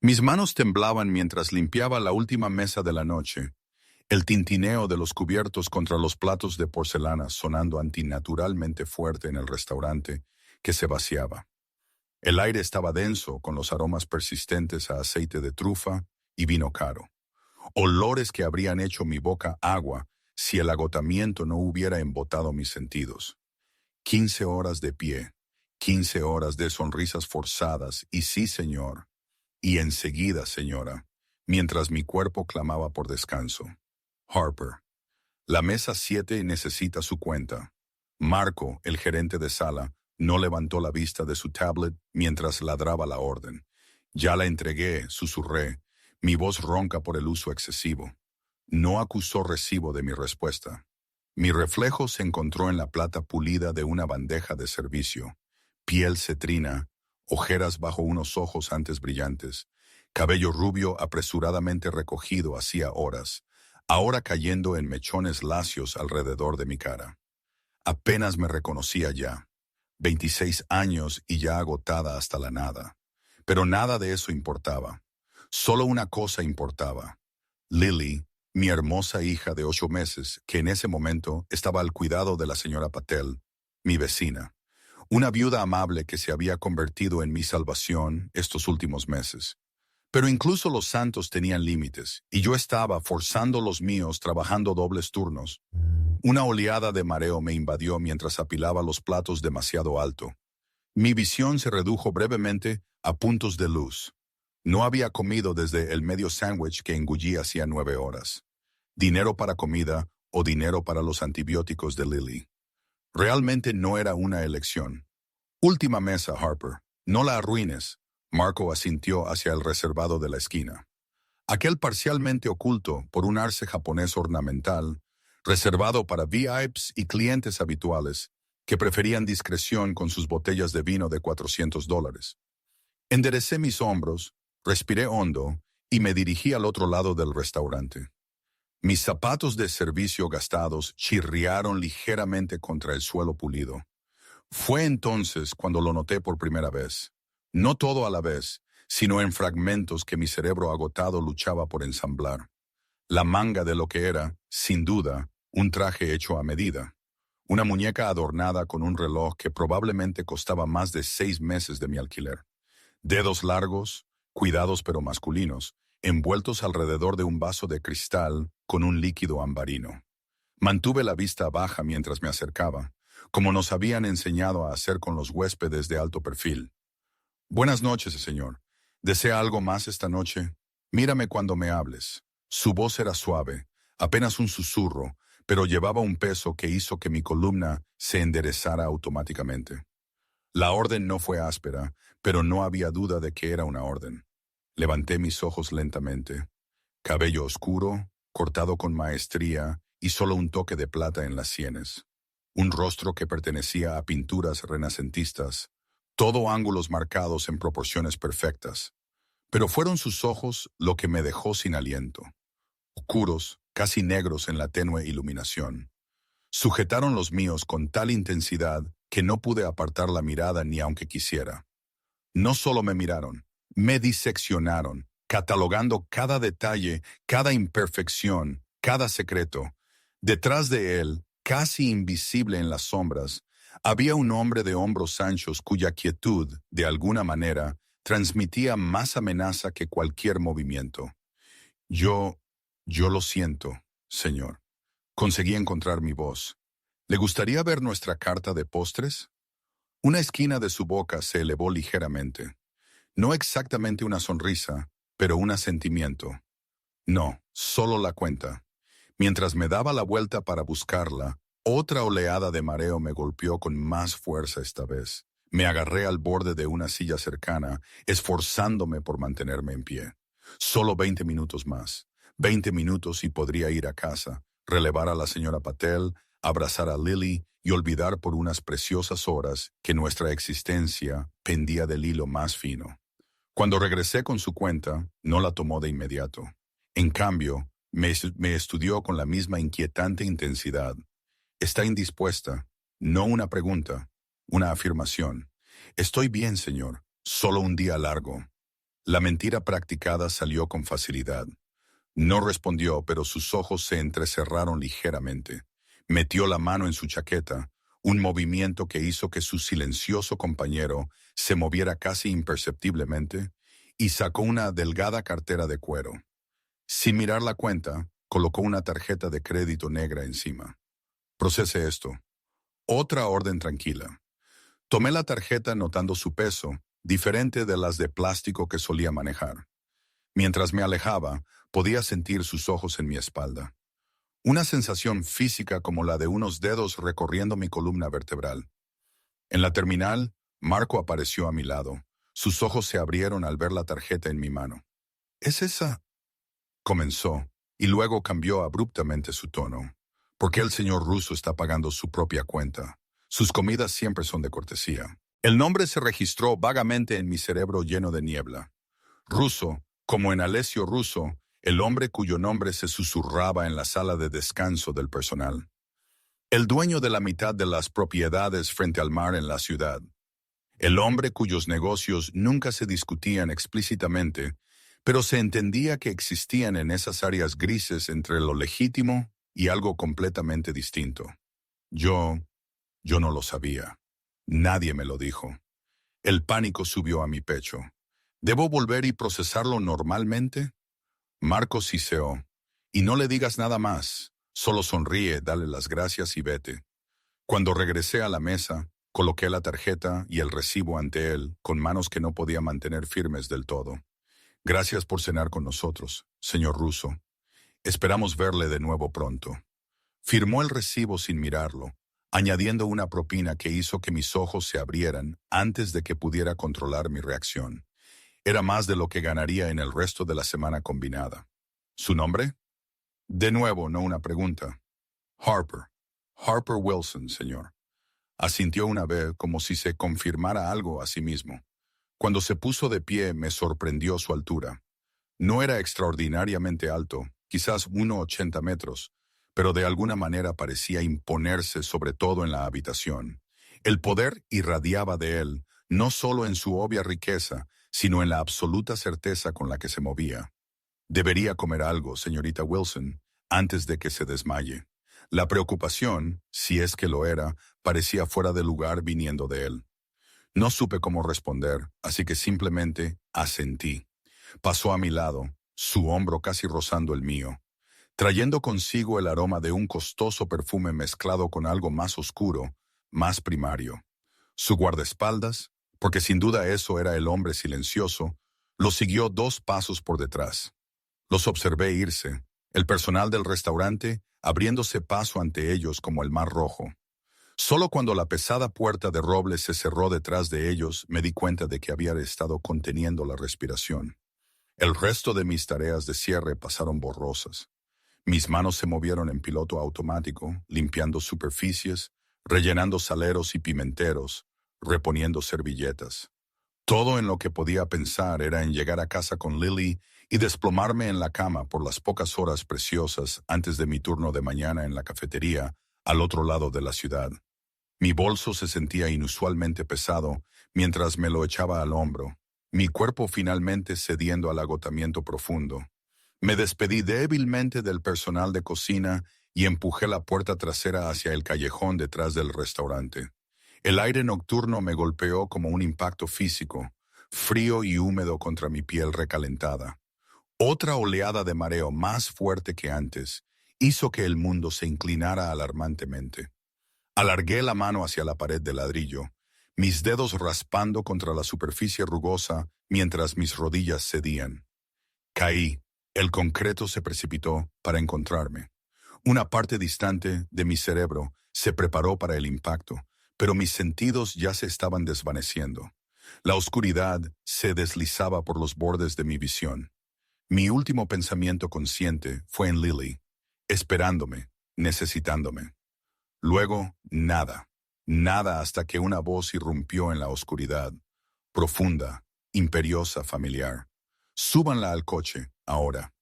Mis manos temblaban mientras limpiaba la última mesa de la noche, el tintineo de los cubiertos contra los platos de porcelana sonando antinaturalmente fuerte en el restaurante que se vaciaba. El aire estaba denso con los aromas persistentes a aceite de trufa y vino caro. Olores que habrían hecho mi boca agua si el agotamiento no hubiera embotado mis sentidos. 15 horas de pie, 15 horas de sonrisas forzadas y sí, señor. Y enseguida, señora, mientras mi cuerpo clamaba por descanso. Harper. La mesa 7 necesita su cuenta. Marco, el gerente de sala, no levantó la vista de su tablet mientras ladraba la orden. Ya la entregué, susurré, mi voz ronca por el uso excesivo. No acusó recibo de mi respuesta. Mi reflejo se encontró en la plata pulida de una bandeja de servicio. Piel cetrina, ojeras bajo unos ojos antes brillantes, cabello rubio apresuradamente recogido hacía horas, ahora cayendo en mechones lacios alrededor de mi cara. Apenas me reconocía ya. 26 años y ya agotada hasta la nada. Pero nada de eso importaba. Solo una cosa importaba. Lily, mi hermosa hija de 8 meses, que en ese momento estaba al cuidado de la señora Patel, mi vecina. Una viuda amable que se había convertido en mi salvación estos últimos meses. Pero incluso los santos tenían límites, y yo estaba forzando los míos trabajando dobles turnos. Una oleada de mareo me invadió mientras apilaba los platos demasiado alto. Mi visión se redujo brevemente a puntos de luz. No había comido desde el medio sándwich que engullí hacía 9 horas. Dinero para comida o dinero para los antibióticos de Lily. Realmente no era una elección. Última mesa, Harper. No la arruines. Marco asintió hacia el reservado de la esquina. Aquel parcialmente oculto por un arce japonés ornamental, reservado para VIPs y clientes habituales, que preferían discreción con sus botellas de vino de $400. Enderecé mis hombros, respiré hondo y me dirigí al otro lado del restaurante. Mis zapatos de servicio gastados chirriaron ligeramente contra el suelo pulido. Fue entonces cuando lo noté por primera vez. No todo a la vez, sino en fragmentos que mi cerebro agotado luchaba por ensamblar. La manga de lo que era, sin duda, un traje hecho a medida. Una muñeca adornada con un reloj que probablemente costaba más de 6 meses de mi alquiler. Dedos largos, cuidados pero masculinos, envueltos alrededor de un vaso de cristal con un líquido ambarino. Mantuve la vista baja mientras me acercaba, como nos habían enseñado a hacer con los huéspedes de alto perfil. Buenas noches, señor. ¿Desea algo más esta noche? Mírame cuando me hables. Su voz era suave, apenas un susurro, pero llevaba un peso que hizo que mi columna se enderezara automáticamente. La orden no fue áspera, pero no había duda de que era una orden. Levanté mis ojos lentamente. Cabello oscuro, cortado con maestría y solo un toque de plata en las sienes. Un rostro que pertenecía a pinturas renacentistas, todo ángulos marcados en proporciones perfectas. Pero fueron sus ojos lo que me dejó sin aliento. Oscuros, casi negros en la tenue iluminación. Sujetaron los míos con tal intensidad que no pude apartar la mirada ni aunque quisiera. No solo me miraron, me diseccionaron, catalogando cada detalle, cada imperfección, cada secreto. Detrás de él, casi invisible en las sombras, había un hombre de hombros anchos cuya quietud, de alguna manera, transmitía más amenaza que cualquier movimiento. Yo lo siento, señor. Conseguí encontrar mi voz. ¿Le gustaría ver nuestra carta de postres? Una esquina de su boca se elevó ligeramente. No exactamente una sonrisa, pero un asentimiento. No, solo la cuenta. Mientras me daba la vuelta para buscarla, otra oleada de mareo me golpeó con más fuerza esta vez. Me agarré al borde de una silla cercana, esforzándome por mantenerme en pie. Solo 20 minutos más. 20 minutos y podría ir a casa, relevar a la señora Patel, abrazar a Lily y olvidar por unas preciosas horas que nuestra existencia pendía del hilo más fino. Cuando regresé con su cuenta, no la tomó de inmediato. En cambio, me estudió con la misma inquietante intensidad. Está indispuesta, no una pregunta, una afirmación. Estoy bien, señor, solo un día largo. La mentira practicada salió con facilidad. No respondió, pero sus ojos se entrecerraron ligeramente. Metió la mano en su chaqueta, un movimiento que hizo que su silencioso compañero se moviera casi imperceptiblemente, y sacó una delgada cartera de cuero. Sin mirar la cuenta, colocó una tarjeta de crédito negra encima. Procese esto. Otra orden tranquila. Tomé la tarjeta notando su peso, diferente de las de plástico que solía manejar. Mientras me alejaba, podía sentir sus ojos en mi espalda. Una sensación física como la de unos dedos recorriendo mi columna vertebral. En la terminal, Marco apareció a mi lado. Sus ojos se abrieron al ver la tarjeta en mi mano. ¿Es esa? Comenzó, y luego cambió abruptamente su tono. ¿Por qué el señor Russo está pagando su propia cuenta? Sus comidas siempre son de cortesía. El nombre se registró vagamente en mi cerebro lleno de niebla. Russo, como en Alessio Russo, el hombre cuyo nombre se susurraba en la sala de descanso del personal. El dueño de la mitad de las propiedades frente al mar en la ciudad. El hombre cuyos negocios nunca se discutían explícitamente, pero se entendía que existían en esas áreas grises entre lo legítimo y algo completamente distinto. Yo no lo sabía. Nadie me lo dijo. El pánico subió a mi pecho. ¿Debo volver y procesarlo normalmente? Marco siseó. Y no le digas nada más. Solo sonríe, dale las gracias y vete. Cuando regresé a la mesa, coloqué la tarjeta y el recibo ante él, con manos que no podía mantener firmes del todo. Gracias por cenar con nosotros, señor Russo. Esperamos verle de nuevo pronto. Firmó el recibo sin mirarlo, añadiendo una propina que hizo que mis ojos se abrieran antes de que pudiera controlar mi reacción. Era más de lo que ganaría en el resto de la semana combinada. ¿Su nombre? De nuevo, no una pregunta. Harper. Harper Wilson, señor. Asintió una vez como si se confirmara algo a sí mismo. Cuando se puso de pie me sorprendió su altura. No era extraordinariamente alto, quizás 1,80 metros, pero de alguna manera parecía imponerse sobre todo en la habitación. El poder irradiaba de él, no solo en su obvia riqueza, sino en la absoluta certeza con la que se movía. Debería comer algo, señorita Wilson, antes de que se desmaye. La preocupación, si es que lo era, parecía fuera de lugar viniendo de él. No supe cómo responder, así que simplemente asentí. Pasó a mi lado, su hombro casi rozando el mío, trayendo consigo el aroma de un costoso perfume mezclado con algo más oscuro, más primario. Su guardaespaldas, porque sin duda eso era el hombre silencioso, lo siguió 2 pasos por detrás. Los observé irse, el personal del restaurante abriéndose paso ante ellos como el mar rojo. Solo cuando la pesada puerta de roble se cerró detrás de ellos me di cuenta de que había estado conteniendo la respiración. El resto de mis tareas de cierre pasaron borrosas. Mis manos se movieron en piloto automático, limpiando superficies, rellenando saleros y pimenteros, reponiendo servilletas. Todo en lo que podía pensar era en llegar a casa con Lily y desplomarme en la cama por las pocas horas preciosas antes de mi turno de mañana en la cafetería al otro lado de la ciudad. Mi bolso se sentía inusualmente pesado mientras me lo echaba al hombro, mi cuerpo finalmente cediendo al agotamiento profundo. Me despedí débilmente del personal de cocina y empujé la puerta trasera hacia el callejón detrás del restaurante. El aire nocturno me golpeó como un impacto físico, frío y húmedo contra mi piel recalentada. Otra oleada de mareo más fuerte que antes hizo que el mundo se inclinara alarmantemente. Alargué la mano hacia la pared de ladrillo, mis dedos raspando contra la superficie rugosa mientras mis rodillas cedían. Caí. El concreto se precipitó para encontrarme. Una parte distante de mi cerebro se preparó para el impacto, pero mis sentidos ya se estaban desvaneciendo. La oscuridad se deslizaba por los bordes de mi visión. Mi último pensamiento consciente fue en Lily, esperándome, necesitándome. Luego, nada, nada hasta que una voz irrumpió en la oscuridad, profunda, imperiosa, familiar. Súbanla al coche, ahora.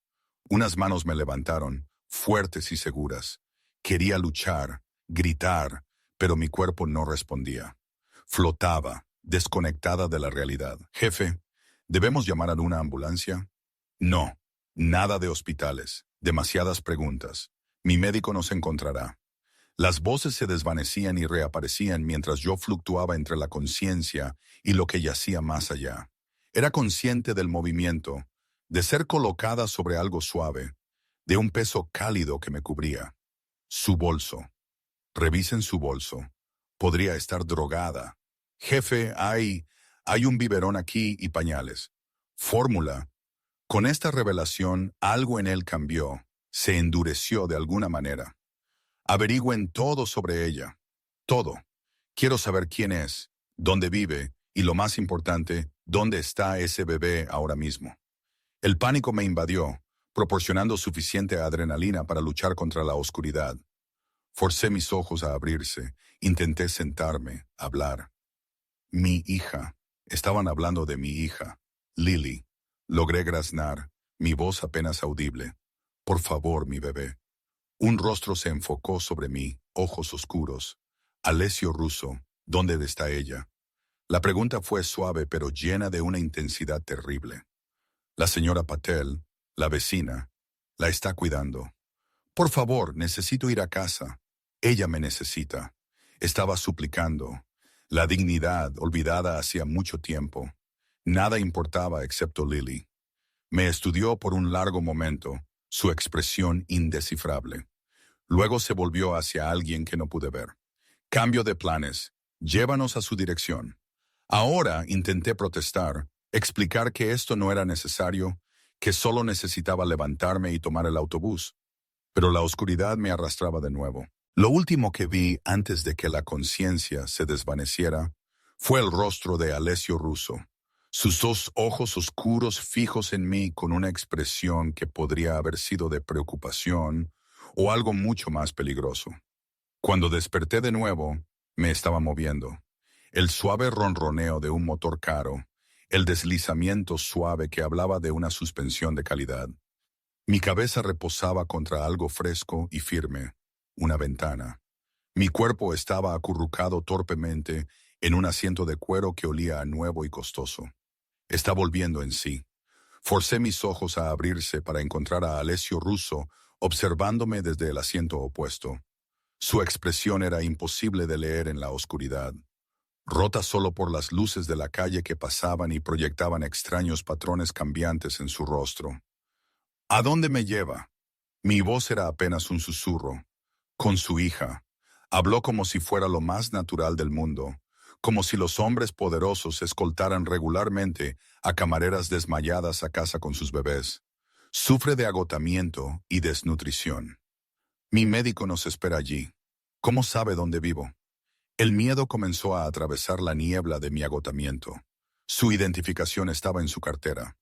Unas manos me levantaron, fuertes y seguras. Quería luchar, gritar, pero mi cuerpo no respondía. Flotaba, desconectada de la realidad. Jefe, ¿Debemos llamar a una ambulancia? No, nada de hospitales, demasiadas preguntas. Mi médico nos encontrará. Las voces se desvanecían y reaparecían mientras yo fluctuaba entre la conciencia y lo que yacía más allá. Era consciente del movimiento, de ser colocada sobre algo suave, de un peso cálido que me cubría. Su bolso. Revisen su bolso. Podría estar drogada. Jefe, hay un biberón aquí y pañales. Fórmula. Con esta revelación, algo en él cambió, se endureció de alguna manera. Averigüen todo sobre ella. Todo. Quiero saber quién es, dónde vive y, lo más importante, dónde está ese bebé ahora mismo. El pánico me invadió, proporcionando suficiente adrenalina para luchar contra la oscuridad. Forcé mis ojos a abrirse, intenté sentarme, hablar. Mi hija. Estaban hablando de mi hija, Lily. Logré graznar, mi voz apenas audible. Por favor, mi bebé. Un rostro se enfocó sobre mí, ojos oscuros. Alessio Russo, ¿dónde está ella? La pregunta fue suave pero llena de una intensidad terrible. La señora Patel, la vecina, la está cuidando. Por favor, necesito ir a casa. Ella me necesita. Estaba suplicando. La dignidad olvidada hacía mucho tiempo. Nada importaba excepto Lily. Me estudió por un largo momento, su expresión indescifrable. Luego se volvió hacia alguien que no pude ver. Cambio de planes. Llévanos a su dirección. Ahora intenté protestar, explicar que esto no era necesario, que solo necesitaba levantarme y tomar el autobús. Pero la oscuridad me arrastraba de nuevo. Lo último que vi antes de que la conciencia se desvaneciera fue el rostro de Alessio Russo. Sus dos ojos oscuros fijos en mí con una expresión que podría haber sido de preocupación o algo mucho más peligroso. Cuando desperté de nuevo, me estaba moviendo. El suave ronroneo de un motor caro, el deslizamiento suave que hablaba de una suspensión de calidad. Mi cabeza reposaba contra algo fresco y firme, una ventana. Mi cuerpo estaba acurrucado torpemente en un asiento de cuero que olía a nuevo y costoso. Está volviendo en sí. Forcé mis ojos a abrirse para encontrar a Alessio Russo observándome desde el asiento opuesto. Su expresión era imposible de leer en la oscuridad, rota solo por las luces de la calle que pasaban y proyectaban extraños patrones cambiantes en su rostro. ¿A dónde me lleva? Mi voz era apenas un susurro. Con su hija. Habló como si fuera lo más natural del mundo, como si los hombres poderosos escoltaran regularmente a camareras desmayadas a casa con sus bebés. Sufre de agotamiento y desnutrición. Mi médico nos espera allí. ¿Cómo sabe dónde vivo? El miedo comenzó a atravesar la niebla de mi agotamiento. Su identificación estaba en su cartera.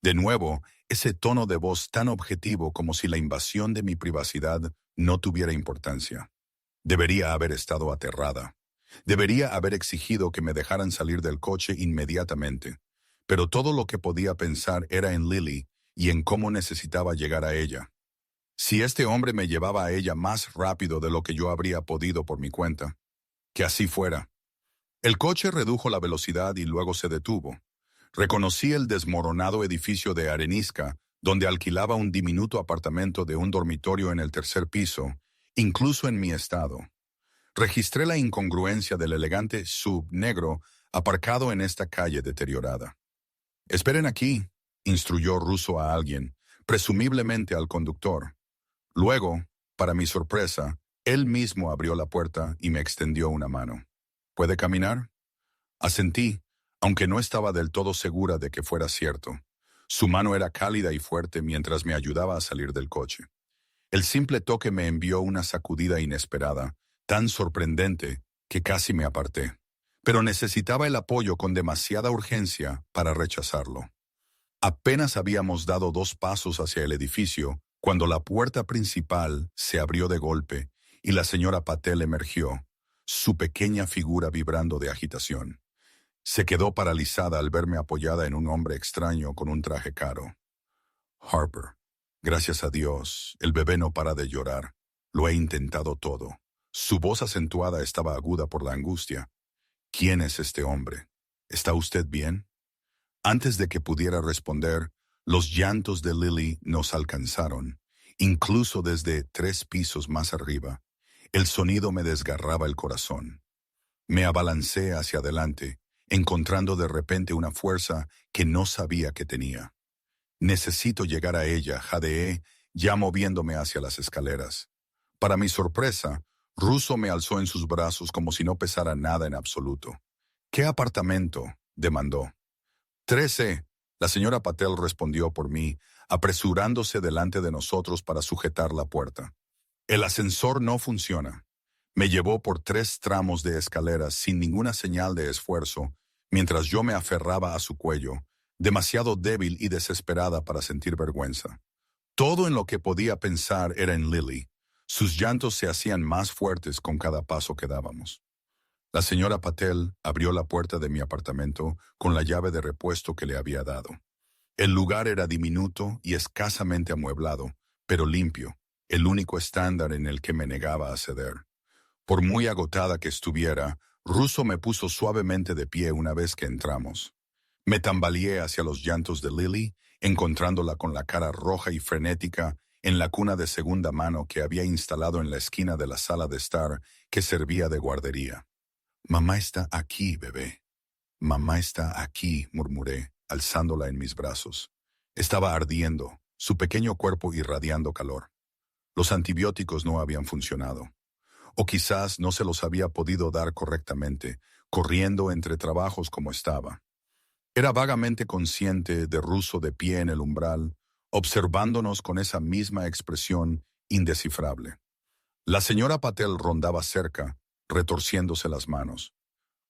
De nuevo, ese tono de voz tan objetivo como si la invasión de mi privacidad no tuviera importancia. Debería haber estado aterrada. Debería haber exigido que me dejaran salir del coche inmediatamente. Pero todo lo que podía pensar era en Lily y en cómo necesitaba llegar a ella. Si este hombre me llevaba a ella más rápido de lo que yo habría podido por mi cuenta, que así fuera. El coche redujo la velocidad y luego se detuvo. Reconocí el desmoronado edificio de arenisca, donde alquilaba un diminuto apartamento de un dormitorio en el tercer piso, incluso en mi estado. Registré la incongruencia del elegante SUV negro aparcado en esta calle deteriorada. «Esperen aquí», instruyó Russo a alguien, presumiblemente al conductor. Luego, para mi sorpresa, él mismo abrió la puerta y me extendió una mano. «¿Puede caminar?» Asentí, aunque no estaba del todo segura de que fuera cierto. Su mano era cálida y fuerte mientras me ayudaba a salir del coche. El simple toque me envió una sacudida inesperada, tan sorprendente que casi me aparté. Pero necesitaba el apoyo con demasiada urgencia para rechazarlo. Apenas habíamos dado 2 pasos hacia el edificio cuando la puerta principal se abrió de golpe y la señora Patel emergió, su pequeña figura vibrando de agitación. Se quedó paralizada al verme apoyada en un hombre extraño con un traje caro. «Harper, gracias a Dios, el bebé no para de llorar. Lo he intentado todo». Su voz acentuada estaba aguda por la angustia. «¿Quién es este hombre? ¿Está usted bien?» Antes de que pudiera responder, los llantos de Lily nos alcanzaron, incluso desde 3 pisos más arriba. El sonido me desgarraba el corazón. Me abalancé hacia adelante, encontrando de repente una fuerza que no sabía que tenía. Necesito llegar a ella, jadeé, ya moviéndome hacia las escaleras. Para mi sorpresa, Russo me alzó en sus brazos como si no pesara nada en absoluto. ¿Qué apartamento?, demandó. 13. La señora Patel respondió por mí, apresurándose delante de nosotros para sujetar la puerta. El ascensor no funciona. Me llevó por 3 tramos de escaleras sin ninguna señal de esfuerzo, mientras yo me aferraba a su cuello, demasiado débil y desesperada para sentir vergüenza. Todo en lo que podía pensar era en Lily. Sus llantos se hacían más fuertes con cada paso que dábamos. La señora Patel abrió la puerta de mi apartamento con la llave de repuesto que le había dado. El lugar era diminuto y escasamente amueblado, pero limpio, el único estándar en el que me negaba a ceder. Por muy agotada que estuviera, Russo me puso suavemente de pie una vez que entramos. Me tambaleé hacia los llantos de Lily, encontrándola con la cara roja y frenética en la cuna de segunda mano que había instalado en la esquina de la sala de estar que servía de guardería. «Mamá está aquí, bebé. Mamá está aquí», murmuré, alzándola en mis brazos. Estaba ardiendo, su pequeño cuerpo irradiando calor. Los antibióticos no habían funcionado. O quizás no se los había podido dar correctamente, corriendo entre trabajos como estaba. Era vagamente consciente de Russo de pie en el umbral, observándonos con esa misma expresión indescifrable. La señora Patel rondaba cerca, retorciéndose las manos.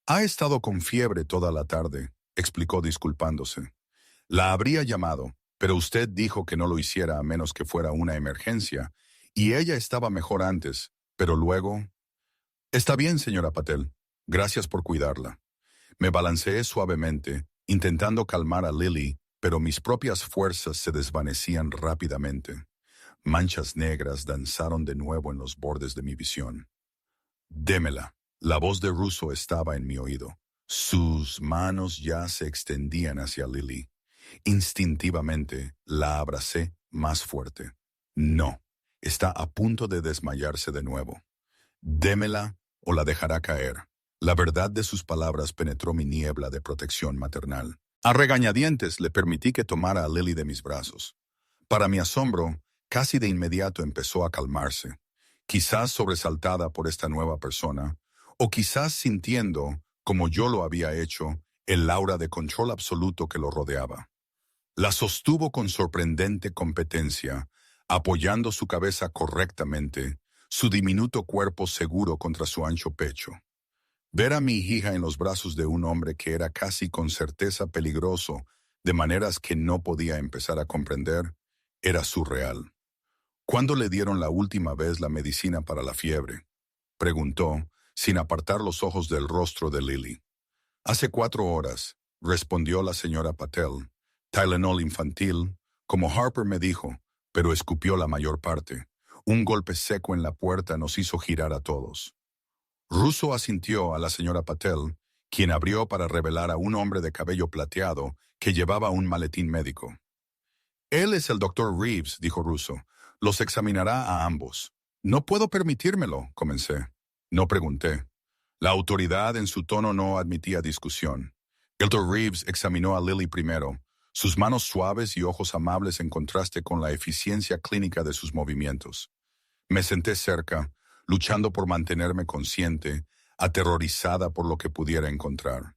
«Ha estado con fiebre toda la tarde», explicó disculpándose. «La habría llamado, pero usted dijo que no lo hiciera a menos que fuera una emergencia, y ella estaba mejor antes, pero luego...» «Está bien, señora Patel. Gracias por cuidarla». Me balanceé suavemente, intentando calmar a Lily, pero mis propias fuerzas se desvanecían rápidamente. Manchas negras danzaron de nuevo en los bordes de mi visión. «Démela». La voz de Russo estaba en mi oído. Sus manos ya se extendían hacia Lily. Instintivamente la abracé más fuerte. «No, está a punto de desmayarse de nuevo. Démela o la dejará caer». La verdad de sus palabras penetró mi niebla de protección maternal. A regañadientes le permití que tomara a Lily de mis brazos. Para mi asombro, casi de inmediato empezó a calmarse, quizás sobresaltada por esta nueva persona, o quizás sintiendo, como yo lo había hecho, el aura de control absoluto que lo rodeaba. La sostuvo con sorprendente competencia, apoyando su cabeza correctamente, su diminuto cuerpo seguro contra su ancho pecho. Ver a mi hija en los brazos de un hombre que era casi con certeza peligroso, de maneras que no podía empezar a comprender, era surreal. «¿Cuándo le dieron la última vez la medicina para la fiebre?», preguntó, sin apartar los ojos del rostro de Lily. «Hace 4 horas», respondió la señora Patel. «Tylenol infantil, como Harper me dijo, pero escupió la mayor parte. Un golpe seco en la puerta nos hizo girar a todos». Russo asintió a la señora Patel, quien abrió para revelar a un hombre de cabello plateado que llevaba un maletín médico. «Él es el doctor Reeves», dijo Russo. «Los examinará a ambos». «No puedo permitírmelo», comencé. No pregunté. La autoridad en su tono no admitía discusión. El doctor Reeves examinó a Lily primero, sus manos suaves y ojos amables en contraste con la eficiencia clínica de sus movimientos. Me senté cerca, luchando por mantenerme consciente, aterrorizada por lo que pudiera encontrar.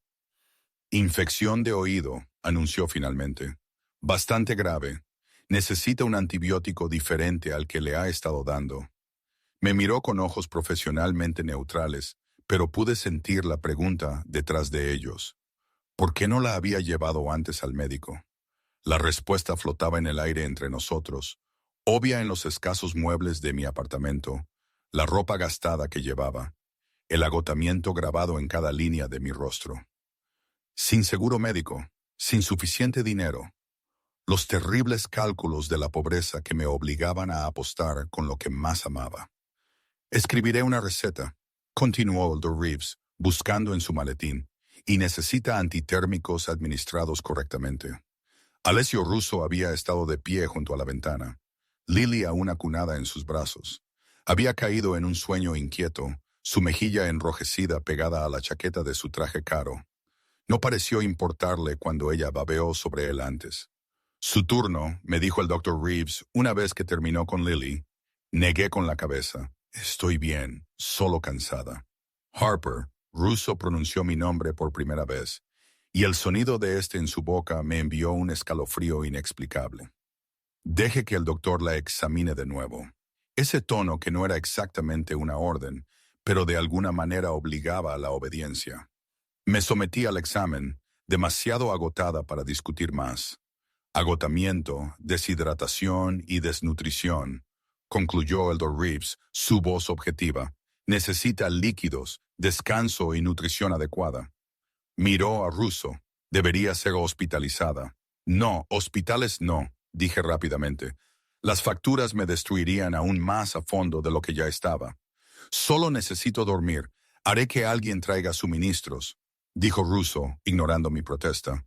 «Infección de oído», anunció finalmente. «Bastante grave. Necesita un antibiótico diferente al que le ha estado dando». Me miró con ojos profesionalmente neutrales, pero pude sentir la pregunta detrás de ellos. ¿Por qué no la había llevado antes al médico? La respuesta flotaba en el aire entre nosotros, obvia en los escasos muebles de mi apartamento, la ropa gastada que llevaba, el agotamiento grabado en cada línea de mi rostro. Sin seguro médico, sin suficiente dinero, los terribles cálculos de la pobreza que me obligaban a apostar con lo que más amaba. «Escribiré una receta», continuó el Dr. Reeves, buscando en su maletín, y necesita antitérmicos administrados correctamente. Alessio Russo había estado de pie junto a la ventana, Lily aún acunada en sus brazos. Había caído en un sueño inquieto, su mejilla enrojecida pegada a la chaqueta de su traje caro. No pareció importarle cuando ella babeó sobre él antes. Su turno, me dijo el Dr. Reeves una vez que terminó con Lily. Negué con la cabeza. Estoy bien, solo cansada. Harper, Russo pronunció mi nombre por primera vez, y el sonido de este en su boca me envió un escalofrío inexplicable. Deje que el doctor la examine de nuevo. Ese tono que no era exactamente una orden, pero de alguna manera obligaba a la obediencia. Me sometí al examen, demasiado agotada para discutir más. Agotamiento, deshidratación y desnutrición, concluyó el Dr. Reeves, su voz objetiva. Necesita líquidos, descanso y nutrición adecuada. Miró a Russo. Debería ser hospitalizada. No, hospitales no, dije rápidamente. Las facturas me destruirían aún más a fondo de lo que ya estaba. Solo necesito dormir. Haré que alguien traiga suministros, dijo Russo, ignorando mi protesta.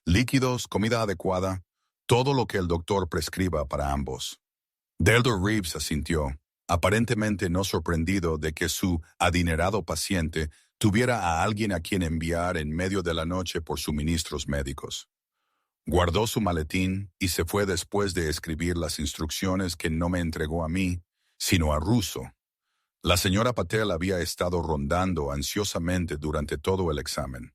Líquidos, comida adecuada, todo lo que el doctor prescriba para ambos. Dr. Reeves asintió, aparentemente no sorprendido de que su adinerado paciente tuviera a alguien a quien enviar en medio de la noche por suministros médicos. Guardó su maletín y se fue después de escribir las instrucciones que no me entregó a mí, sino a Russo. La señora Patel había estado rondando ansiosamente durante todo el examen.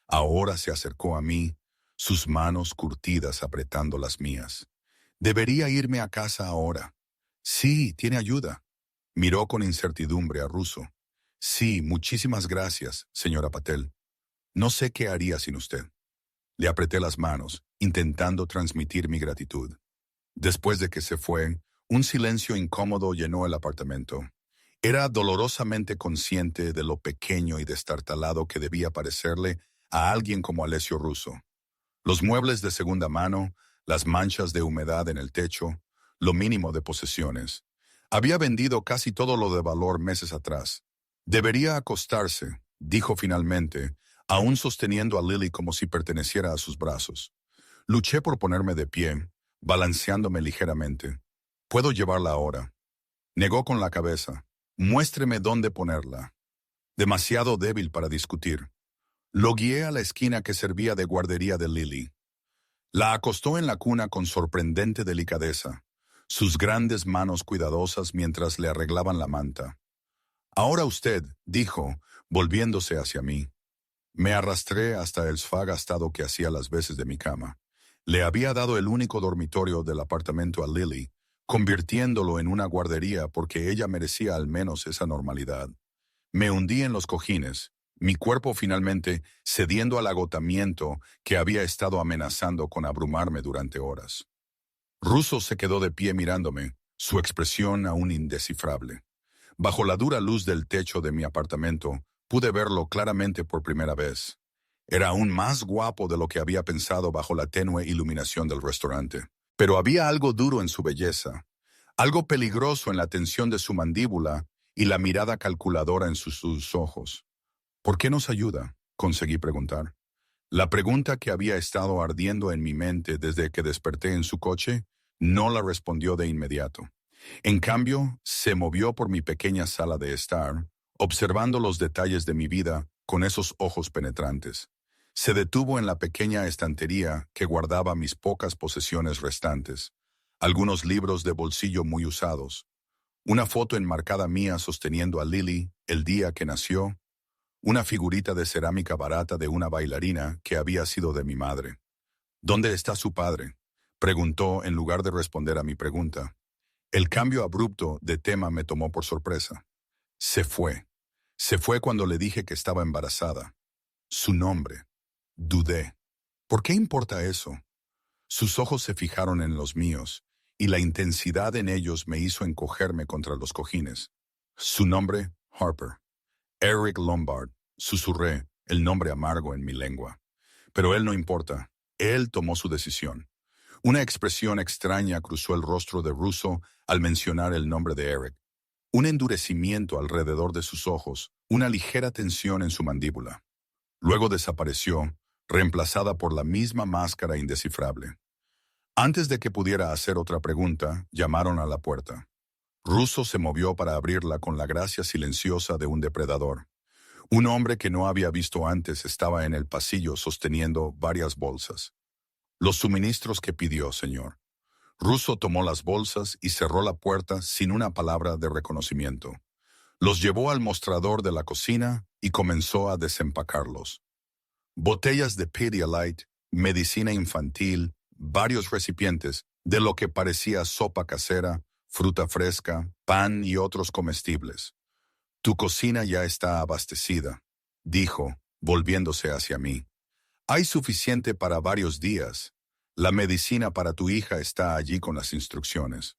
Ahora se acercó a mí, sus manos curtidas apretando las mías. Debería irme a casa ahora. Sí, tiene ayuda. Miró con incertidumbre a Russo. Sí, muchísimas gracias, señora Patel. No sé qué haría sin usted. Le apreté las manos, intentando transmitir mi gratitud. Después de que se fue, un silencio incómodo llenó el apartamento. Era dolorosamente consciente de lo pequeño y destartalado que debía parecerle a alguien como Alessio Russo. Los muebles de segunda mano, las manchas de humedad en el techo, lo mínimo de posesiones. Había vendido casi todo lo de valor meses atrás. Debería acostarse, dijo finalmente, aún sosteniendo a Lily como si perteneciera a sus brazos. Luché por ponerme de pie, balanceándome ligeramente. ¿Puedo llevarla ahora? Negó con la cabeza. Muéstreme dónde ponerla. Demasiado débil para discutir. Lo guié a la esquina que servía de guardería de Lily. La acostó en la cuna con sorprendente delicadeza, sus grandes manos cuidadosas mientras le arreglaban la manta. Ahora usted, dijo, volviéndose hacia mí. Me arrastré hasta el sofá gastado que hacía las veces de mi cama. Le había dado el único dormitorio del apartamento a Lily, convirtiéndolo en una guardería porque ella merecía al menos esa normalidad. Me hundí en los cojines, mi cuerpo finalmente cediendo al agotamiento que había estado amenazando con abrumarme durante horas. Russo se quedó de pie mirándome, su expresión aún indescifrable. Bajo la dura luz del techo de mi apartamento, pude verlo claramente por primera vez. Era aún más guapo de lo que había pensado bajo la tenue iluminación del restaurante. Pero había algo duro en su belleza, algo peligroso en la tensión de su mandíbula y la mirada calculadora en sus ojos. ¿Por qué nos ayuda?, conseguí preguntar. La pregunta que había estado ardiendo en mi mente desde que desperté en su coche no la respondió de inmediato. En cambio, se movió por mi pequeña sala de estar, observando los detalles de mi vida con esos ojos penetrantes. Se detuvo en la pequeña estantería que guardaba mis pocas posesiones restantes, algunos libros de bolsillo muy usados, una foto enmarcada mía sosteniendo a Lily el día que nació, una figurita de cerámica barata de una bailarina que había sido de mi madre. ¿Dónde está su padre?, preguntó en lugar de responder a mi pregunta. El cambio abrupto de tema me tomó por sorpresa. Se fue. Se fue cuando le dije que estaba embarazada. Su nombre. Dudé. ¿Por qué importa eso? Sus ojos se fijaron en los míos, y la intensidad en ellos me hizo encogerme contra los cojines. Su nombre, Harper. Eric Lombard, susurré, el nombre amargo en mi lengua. Pero él no importa. Él tomó su decisión. Una expresión extraña cruzó el rostro de Russo al mencionar el nombre de Eric. Un endurecimiento alrededor de sus ojos, una ligera tensión en su mandíbula. Luego desapareció, reemplazada por la misma máscara indescifrable. Antes de que pudiera hacer otra pregunta, llamaron a la puerta. Russo se movió para abrirla con la gracia silenciosa de un depredador. Un hombre que no había visto antes estaba en el pasillo sosteniendo varias bolsas. Los suministros que pidió, señor. Russo tomó las bolsas y cerró la puerta sin una palabra de reconocimiento. Los llevó al mostrador de la cocina y comenzó a desempacarlos. Botellas de Pedialyte, medicina infantil, varios recipientes de lo que parecía sopa casera, fruta fresca, pan y otros comestibles. Tu cocina ya está abastecida, dijo, volviéndose hacia mí. Hay suficiente para varios días. La medicina para tu hija está allí con las instrucciones.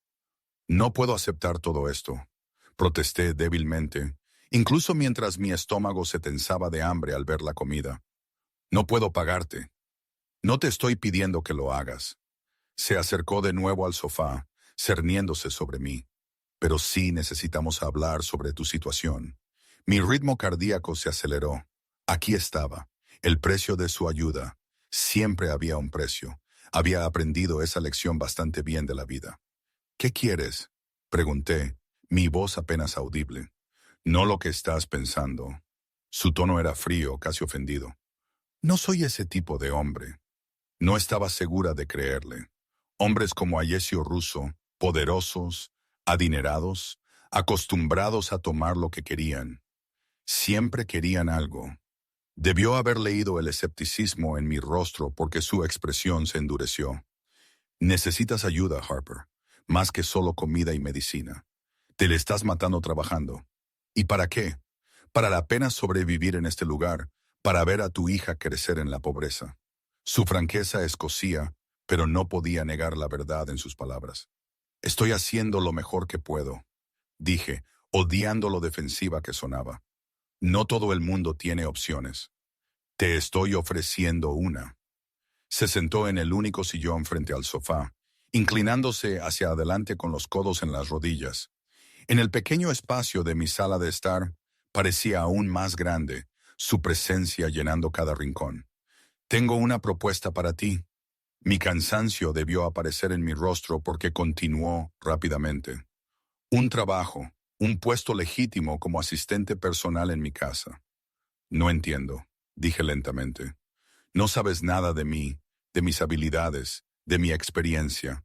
No puedo aceptar todo esto, protesté débilmente, incluso mientras mi estómago se tensaba de hambre al ver la comida. No puedo pagarte. No te estoy pidiendo que lo hagas. Se acercó de nuevo al sofá, cerniéndose sobre mí. Pero sí necesitamos hablar sobre tu situación. Mi ritmo cardíaco se aceleró. Aquí estaba, el precio de su ayuda. Siempre había un precio. Había aprendido esa lección bastante bien de la vida. ¿Qué quieres? Pregunté, mi voz apenas audible. No lo que estás pensando. Su tono era frío, casi ofendido. No soy ese tipo de hombre. No estaba segura de creerle. Hombres como Alessio Russo, poderosos, adinerados, acostumbrados a tomar lo que querían. Siempre querían algo. Debió haber leído el escepticismo en mi rostro porque su expresión se endureció. Necesitas ayuda, Harper, más que solo comida y medicina. Te le estás matando trabajando. ¿Y para qué? Para apenas sobrevivir en este lugar, para ver a tu hija crecer en la pobreza. Su franqueza escocía, pero no podía negar la verdad en sus palabras. Estoy haciendo lo mejor que puedo, dije, odiando lo defensiva que sonaba. No todo el mundo tiene opciones. Te estoy ofreciendo una. Se sentó en el único sillón frente al sofá, inclinándose hacia adelante con los codos en las rodillas. En el pequeño espacio de mi sala de estar, parecía aún más grande, su presencia llenando cada rincón. Tengo una propuesta para ti. Mi cansancio debió aparecer en mi rostro porque continuó rápidamente. Un trabajo, un puesto legítimo como asistente personal en mi casa. No entiendo, dije lentamente. No sabes nada de mí, de mis habilidades, de mi experiencia.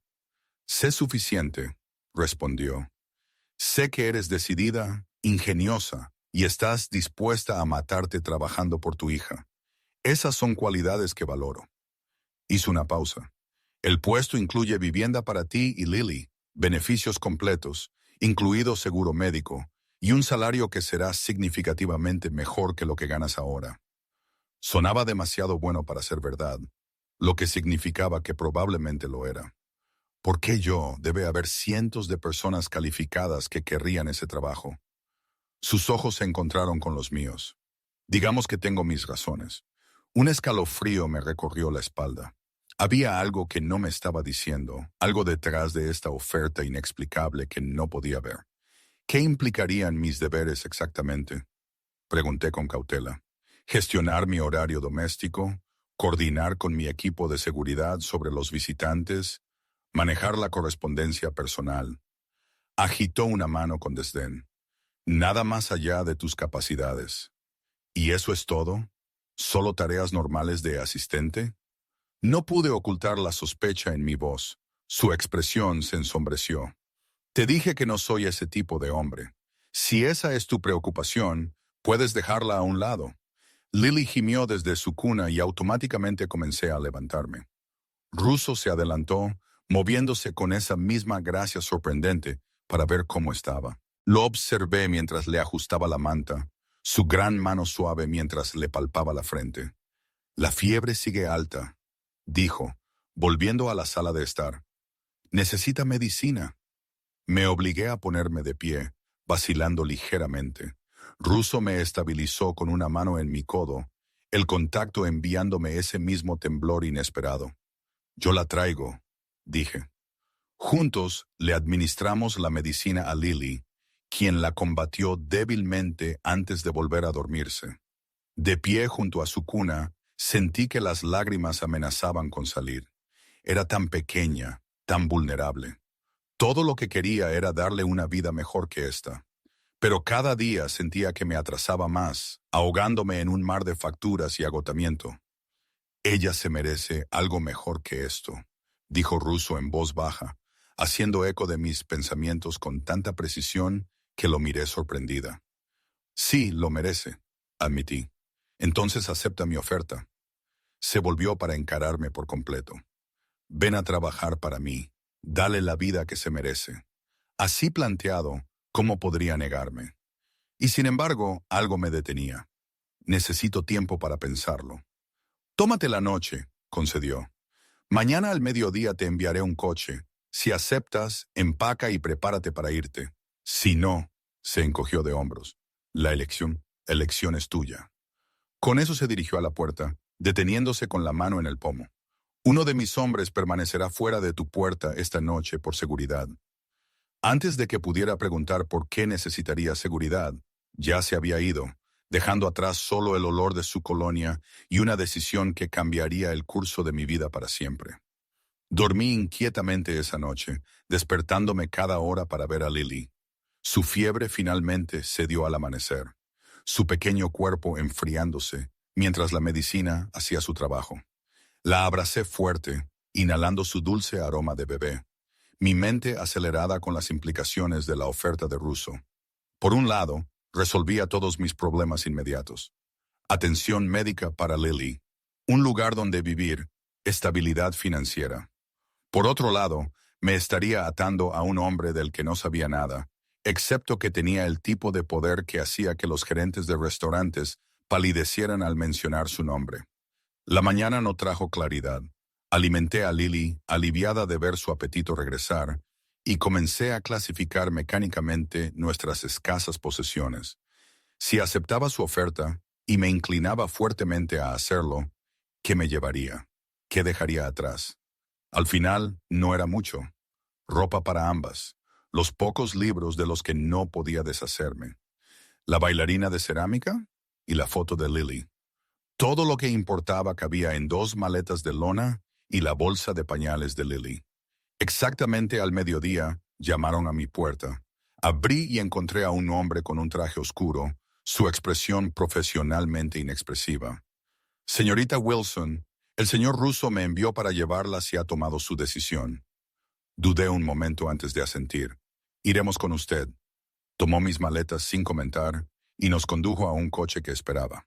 Sé suficiente, respondió. Sé que eres decidida, ingeniosa, y estás dispuesta a matarte trabajando por tu hija. Esas son cualidades que valoro. Hizo una pausa. El puesto incluye vivienda para ti y Lily, beneficios completos, incluido seguro médico, y un salario que será significativamente mejor que lo que ganas ahora. Sonaba demasiado bueno para ser verdad, lo que significaba que probablemente lo era. ¿Por qué yo? Debe haber cientos de personas calificadas que querrían ese trabajo. Sus ojos se encontraron con los míos. Digamos que tengo mis razones. Un escalofrío me recorrió la espalda. Había algo que no me estaba diciendo, algo detrás de esta oferta inexplicable que no podía ver. ¿Qué implicarían mis deberes exactamente? Pregunté con cautela. ¿Gestionar mi horario doméstico? ¿Coordinar con mi equipo de seguridad sobre los visitantes? ¿Manejar la correspondencia personal? Agitó una mano con desdén. Nada más allá de tus capacidades. ¿Y eso es todo? ¿Solo tareas normales de asistente? No pude ocultar la sospecha en mi voz. Su expresión se ensombreció. Te dije que no soy ese tipo de hombre. Si esa es tu preocupación, puedes dejarla a un lado. Lily gimió desde su cuna y automáticamente comencé a levantarme. Russo se adelantó, moviéndose con esa misma gracia sorprendente para ver cómo estaba. Lo observé mientras le ajustaba la manta, su gran mano suave mientras le palpaba la frente. La fiebre sigue alta, dijo, volviendo a la sala de estar. Necesita medicina. Me obligué a ponerme de pie, vacilando ligeramente. Russo me estabilizó con una mano en mi codo, el contacto enviándome ese mismo temblor inesperado. Yo la traigo, dije. Juntos le administramos la medicina a Lily, quien la combatió débilmente antes de volver a dormirse. De pie junto a su cuna, sentí que las lágrimas amenazaban con salir. Era tan pequeña, tan vulnerable. Todo lo que quería era darle una vida mejor que esta. Pero cada día sentía que me atrasaba más, ahogándome en un mar de facturas y agotamiento. Ella se merece algo mejor que esto, dijo Russo en voz baja, haciendo eco de mis pensamientos con tanta precisión que lo miré sorprendida. Sí, lo merece, admití. Entonces acepta mi oferta. Se volvió para encararme por completo. Ven a trabajar para mí. Dale la vida que se merece. Así planteado, ¿cómo podría negarme? Y sin embargo, algo me detenía. Necesito tiempo para pensarlo. Tómate la noche, concedió. Mañana al mediodía te enviaré un coche. Si aceptas, empaca y prepárate para irte. Si no, se encogió de hombros. La elección es tuya. Con eso se dirigió a la puerta, deteniéndose con la mano en el pomo. Uno de mis hombres permanecerá fuera de tu puerta esta noche por seguridad. Antes de que pudiera preguntar por qué necesitaría seguridad, ya se había ido, dejando atrás solo el olor de su colonia y una decisión que cambiaría el curso de mi vida para siempre. Dormí inquietamente esa noche, despertándome cada hora para ver a Lily. Su fiebre finalmente cedió al amanecer, su pequeño cuerpo enfriándose, mientras la medicina hacía su trabajo. La abracé fuerte, inhalando su dulce aroma de bebé, mi mente acelerada con las implicaciones de la oferta de Russo. Por un lado, resolvía todos mis problemas inmediatos. Atención médica para Lily, un lugar donde vivir, estabilidad financiera. Por otro lado, me estaría atando a un hombre del que no sabía nada, excepto que tenía el tipo de poder que hacía que los gerentes de restaurantes palidecieran al mencionar su nombre. La mañana no trajo claridad. Alimenté a Lily, aliviada de ver su apetito regresar, y comencé a clasificar mecánicamente nuestras escasas posesiones. Si aceptaba su oferta, y me inclinaba fuertemente a hacerlo, ¿qué me llevaría? ¿Qué dejaría atrás? Al final, no era mucho. Ropa para ambas, los pocos libros de los que no podía deshacerme, la bailarina de cerámica y la foto de Lily. Todo lo que importaba cabía en 2 maletas de lona y la bolsa de pañales de Lily. Exactamente al mediodía, llamaron a mi puerta. Abrí y encontré a un hombre con un traje oscuro, su expresión profesionalmente inexpresiva. Señorita Wilson, el señor Russo me envió para llevarla si ha tomado su decisión. Dudé un momento antes de asentir. Iremos con usted. Tomó mis maletas sin comentar y nos condujo a un coche que esperaba.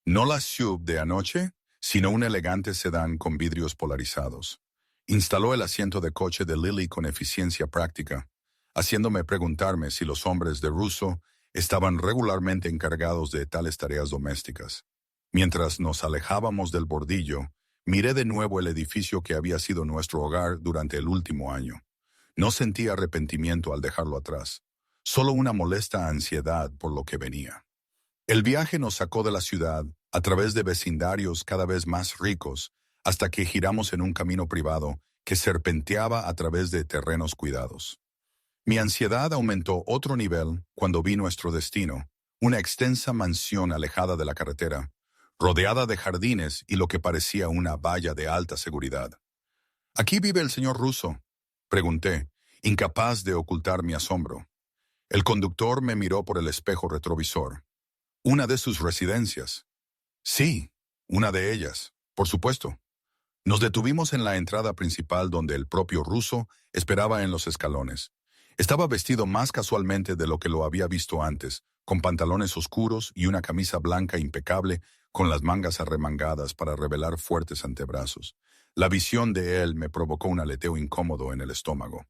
No la SUV de anoche, sino un elegante sedán con vidrios polarizados. Instaló el asiento de coche de Lily con eficiencia práctica, haciéndome preguntarme si los hombres de Russo estaban regularmente encargados de tales tareas domésticas. Mientras nos alejábamos del bordillo, miré de nuevo el edificio que había sido nuestro hogar durante el último año. No sentí arrepentimiento al dejarlo atrás, solo una molesta ansiedad por lo que venía. El viaje nos sacó de la ciudad, a través de vecindarios cada vez más ricos, hasta que giramos en un camino privado que serpenteaba a través de terrenos cuidados. Mi ansiedad aumentó otro nivel cuando vi nuestro destino, una extensa mansión alejada de la carretera, rodeada de jardines y lo que parecía una valla de alta seguridad. ¿Aquí vive el señor Russo?, pregunté, incapaz de ocultar mi asombro. El conductor me miró por el espejo retrovisor. ¿Una de sus residencias? Sí, una de ellas, por supuesto. Nos detuvimos en la entrada principal donde el propio Russo esperaba en los escalones. Estaba vestido más casualmente de lo que lo había visto antes, con pantalones oscuros y una camisa blanca impecable con las mangas arremangadas para revelar fuertes antebrazos. La visión de él me provocó un aleteo incómodo en el estómago.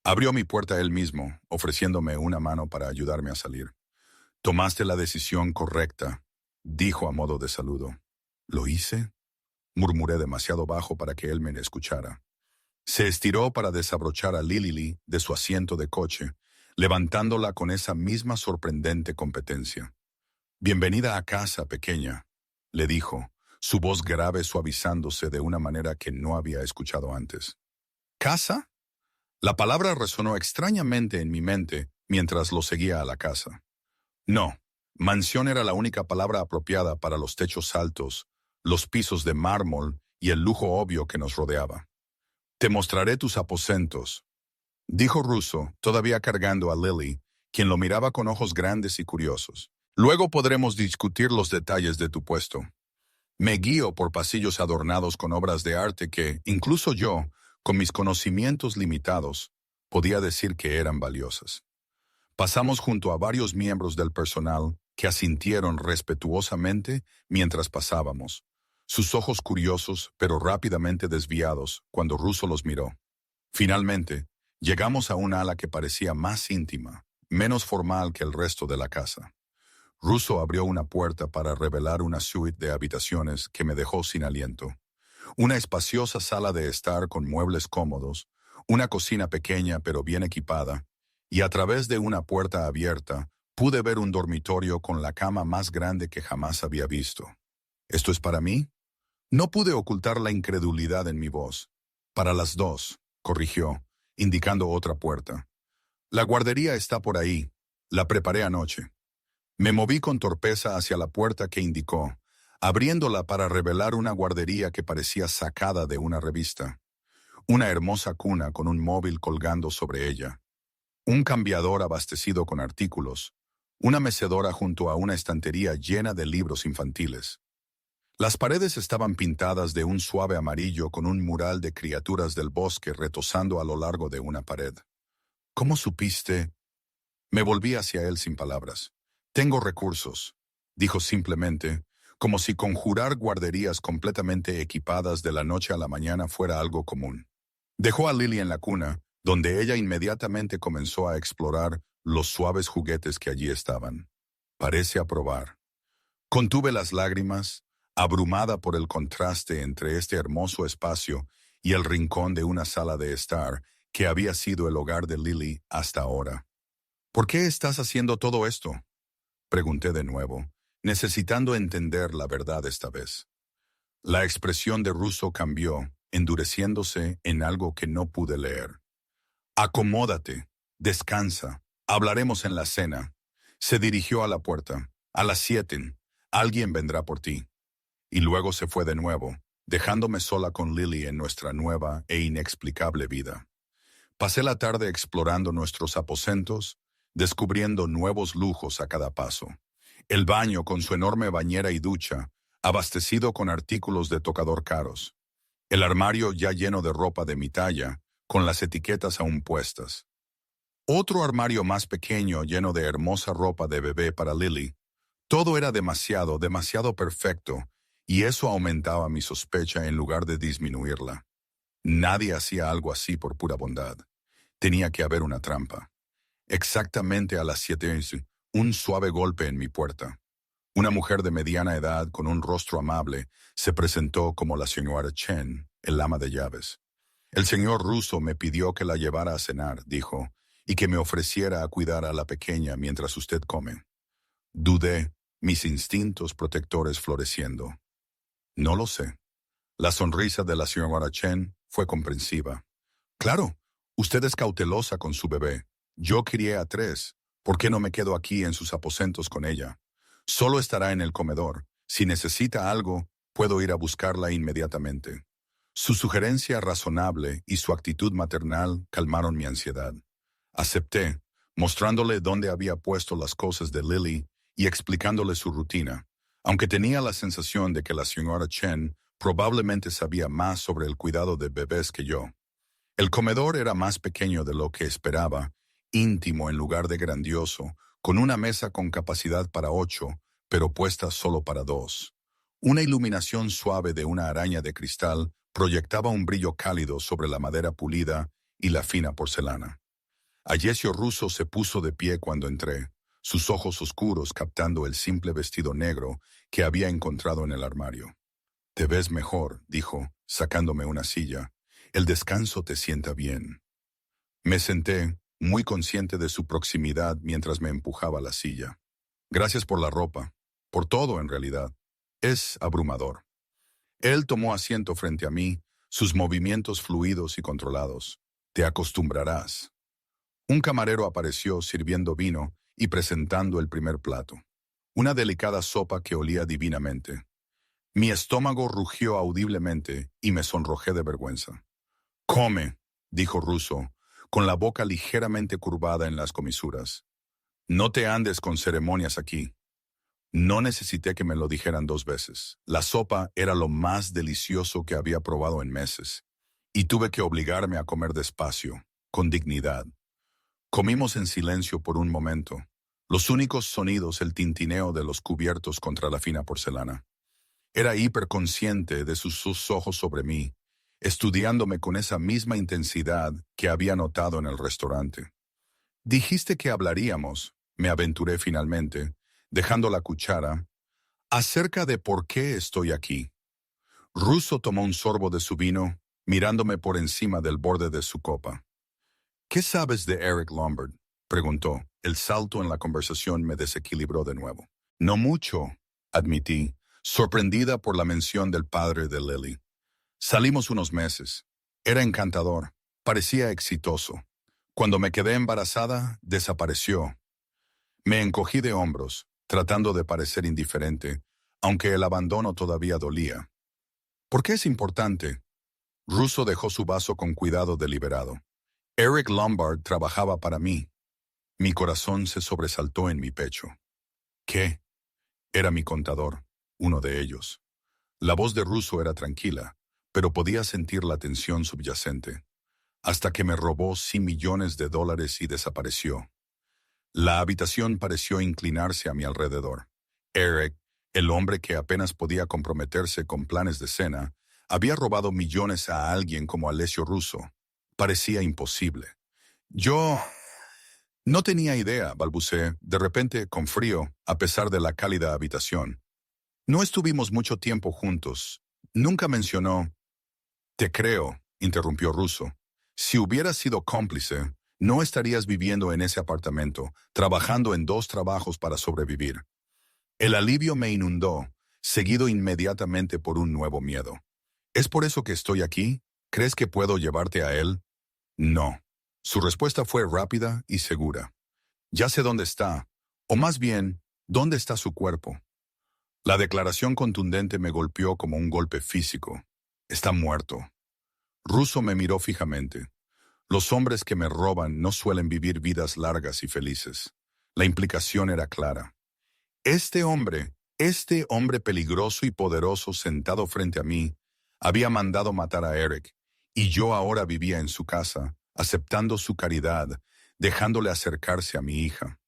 Abrió mi puerta él mismo, ofreciéndome una mano para ayudarme a salir. Tomaste la decisión correcta, dijo a modo de saludo. ¿Lo hice? Murmuré demasiado bajo para que él me escuchara. Se estiró para desabrochar a Lily de su asiento de coche, levantándola con esa misma sorprendente competencia. Bienvenida a casa, pequeña, le dijo, su voz grave suavizándose de una manera que no había escuchado antes. ¿Casa? La palabra resonó extrañamente en mi mente mientras lo seguía a la casa. No, Mansión era la única palabra apropiada para los techos altos, los pisos de mármol y el lujo obvio que nos rodeaba. Te mostraré tus aposentos, dijo Russo, todavía cargando a Lily, quien lo miraba con ojos grandes y curiosos. Luego podremos discutir los detalles de tu puesto. Me guío por pasillos adornados con obras de arte que, incluso yo, con mis conocimientos limitados, podía decir que eran valiosas. Pasamos junto a varios miembros del personal que asintieron respetuosamente mientras pasábamos, sus ojos curiosos pero rápidamente desviados cuando Russo los miró. Finalmente, llegamos a un ala que parecía más íntima, menos formal que el resto de la casa. Russo abrió una puerta para revelar una suite de habitaciones que me dejó sin aliento. Una espaciosa sala de estar con muebles cómodos, una cocina pequeña pero bien equipada, y a través de una puerta abierta pude ver un dormitorio con la cama más grande que jamás había visto. ¿Esto es para mí? No pude ocultar la incredulidad en mi voz. Para las dos, corrigió, indicando otra puerta. La guardería está por ahí. La preparé anoche. Me moví con torpeza hacia la puerta que indicó, abriéndola para revelar una guardería que parecía sacada de una revista. Una hermosa cuna con un móvil colgando sobre ella. Un cambiador abastecido con artículos. Una mecedora junto a una estantería llena de libros infantiles. Las paredes estaban pintadas de un suave amarillo con un mural de criaturas del bosque retosando a lo largo de una pared. ¿Cómo supiste? Me volví hacia él sin palabras. Tengo recursos, dijo simplemente, como si conjurar guarderías completamente equipadas de la noche a la mañana fuera algo común. Dejó a Lily en la cuna, donde ella inmediatamente comenzó a explorar los suaves juguetes que allí estaban. Parece aprobar. Contuve las lágrimas, abrumada por el contraste entre este hermoso espacio y el rincón de una sala de estar que había sido el hogar de Lily hasta ahora. ¿Por qué estás haciendo todo esto?, pregunté de nuevo, necesitando entender la verdad esta vez. La expresión de Russo cambió, endureciéndose en algo que no pude leer. Acomódate, descansa, hablaremos en la cena. Se dirigió a la puerta. A las 7, alguien vendrá por ti. Y luego se fue de nuevo, dejándome sola con Lily en nuestra nueva e inexplicable vida. Pasé la tarde explorando nuestros aposentos, descubriendo nuevos lujos a cada paso. El baño con su enorme bañera y ducha, abastecido con artículos de tocador caros. El armario ya lleno de ropa de mi talla, con las etiquetas aún puestas. Otro armario más pequeño lleno de hermosa ropa de bebé para Lily. Todo era demasiado, demasiado perfecto, y eso aumentaba mi sospecha en lugar de disminuirla. Nadie hacía algo así por pura bondad. Tenía que haber una trampa. Exactamente a las 7, un suave golpe en mi puerta. Una mujer de mediana edad con un rostro amable se presentó como la señora Chen, el ama de llaves. El señor Russo me pidió que la llevara a cenar, dijo, y que me ofreciera a cuidar a la pequeña mientras usted come. Dudé, mis instintos protectores floreciendo. No lo sé. La sonrisa de la señora Chen fue comprensiva. Claro, usted es cautelosa con su bebé. Yo crié a 3. ¿Por qué no me quedo aquí en sus aposentos con ella? Solo estará en el comedor. Si necesita algo, puedo ir a buscarla inmediatamente. Su sugerencia razonable y su actitud maternal calmaron mi ansiedad. Acepté, mostrándole dónde había puesto las cosas de Lily y explicándole su rutina, aunque tenía la sensación de que la señora Chen probablemente sabía más sobre el cuidado de bebés que yo. El comedor era más pequeño de lo que esperaba, íntimo en lugar de grandioso, con una mesa con capacidad para 8, pero puesta solo para 2. Una iluminación suave de una araña de cristal proyectaba un brillo cálido sobre la madera pulida y la fina porcelana. Alessio Russo se puso de pie cuando entré, sus ojos oscuros captando el simple vestido negro que había encontrado en el armario. «Te ves mejor», dijo, sacándome una silla. «El descanso te sienta bien». Me senté, muy consciente de su proximidad mientras me empujaba la silla. «Gracias por la ropa, por todo en realidad. Es abrumador». Él tomó asiento frente a mí, sus movimientos fluidos y controlados. «Te acostumbrarás». Un camarero apareció sirviendo vino y presentando el primer plato. una delicada sopa que olía divinamente. Mi estómago rugió audiblemente y me sonrojé de vergüenza. «Come», dijo Russo, con la boca ligeramente curvada en las comisuras. «No te andes con ceremonias aquí». No necesité que me lo dijeran 2 veces. La sopa era lo más delicioso que había probado en meses, y tuve que obligarme a comer despacio, con dignidad. Comimos en silencio por un momento. Los únicos sonidos el tintineo de los cubiertos contra la fina porcelana. Era hiperconsciente de sus ojos sobre mí, estudiándome con esa misma intensidad que había notado en el restaurante. «Dijiste que hablaríamos», me aventuré finalmente, dejando la cuchara, «acerca de por qué estoy aquí». Russo tomó un sorbo de su vino, mirándome por encima del borde de su copa. «¿Qué sabes de Eric Lombard?», preguntó. El salto en la conversación me desequilibró de nuevo. «No mucho», admití, sorprendida por la mención del padre de Lily. «Salimos unos meses. Era encantador. Parecía exitoso. Cuando me quedé embarazada, desapareció». Me encogí de hombros, tratando de parecer indiferente, aunque el abandono todavía dolía. «¿Por qué es importante?». Russo dejó su vaso con cuidado deliberado. «Eric Lombard trabajaba para mí». Mi corazón se sobresaltó en mi pecho. «¿Qué?». Era mi contador, uno de ellos. La voz de Russo era tranquila, pero podía sentir la tensión subyacente. Hasta que me robó $100 millones y desapareció. La habitación pareció inclinarse a mi alrededor. Eric, el hombre que apenas podía comprometerse con planes de cena, había robado millones a alguien como Alessio Russo. Parecía imposible. «Yo no tenía idea», balbuceé, de repente con frío, a pesar de la cálida habitación. «No estuvimos mucho tiempo juntos. Nunca mencionó». «Te creo», interrumpió Russo. «Si hubieras sido cómplice, no estarías viviendo en ese apartamento, trabajando en 2 trabajos para sobrevivir». El alivio me inundó, seguido inmediatamente por un nuevo miedo. «¿Es por eso que estoy aquí? ¿Crees que puedo llevarte a él?». «No». Su respuesta fue rápida y segura. «Ya sé dónde está, o más bien, dónde está su cuerpo». La declaración contundente me golpeó como un golpe físico. «Está muerto». Russo me miró fijamente. Los hombres que me roban no suelen vivir vidas largas y felices. La implicación era clara. Este hombre peligroso y poderoso sentado frente a mí, había mandado matar a Eric, y yo ahora vivía en su casa, aceptando su caridad, dejándole acercarse a mi hija.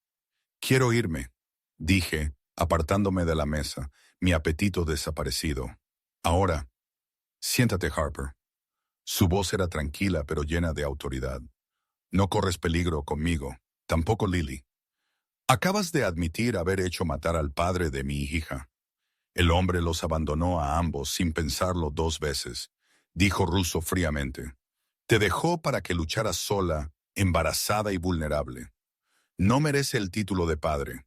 «Quiero irme», dije, apartándome de la mesa, mi apetito desaparecido. «Ahora, siéntate, Harper». Su voz era tranquila pero llena de autoridad. «No corres peligro conmigo, tampoco Lily. Acabas de admitir haber hecho matar al padre de mi hija». «El hombre los abandonó a ambos sin pensarlo 2 veces», dijo Russo fríamente. «Te dejó para que lucharas sola, embarazada y vulnerable. No merece el título de padre».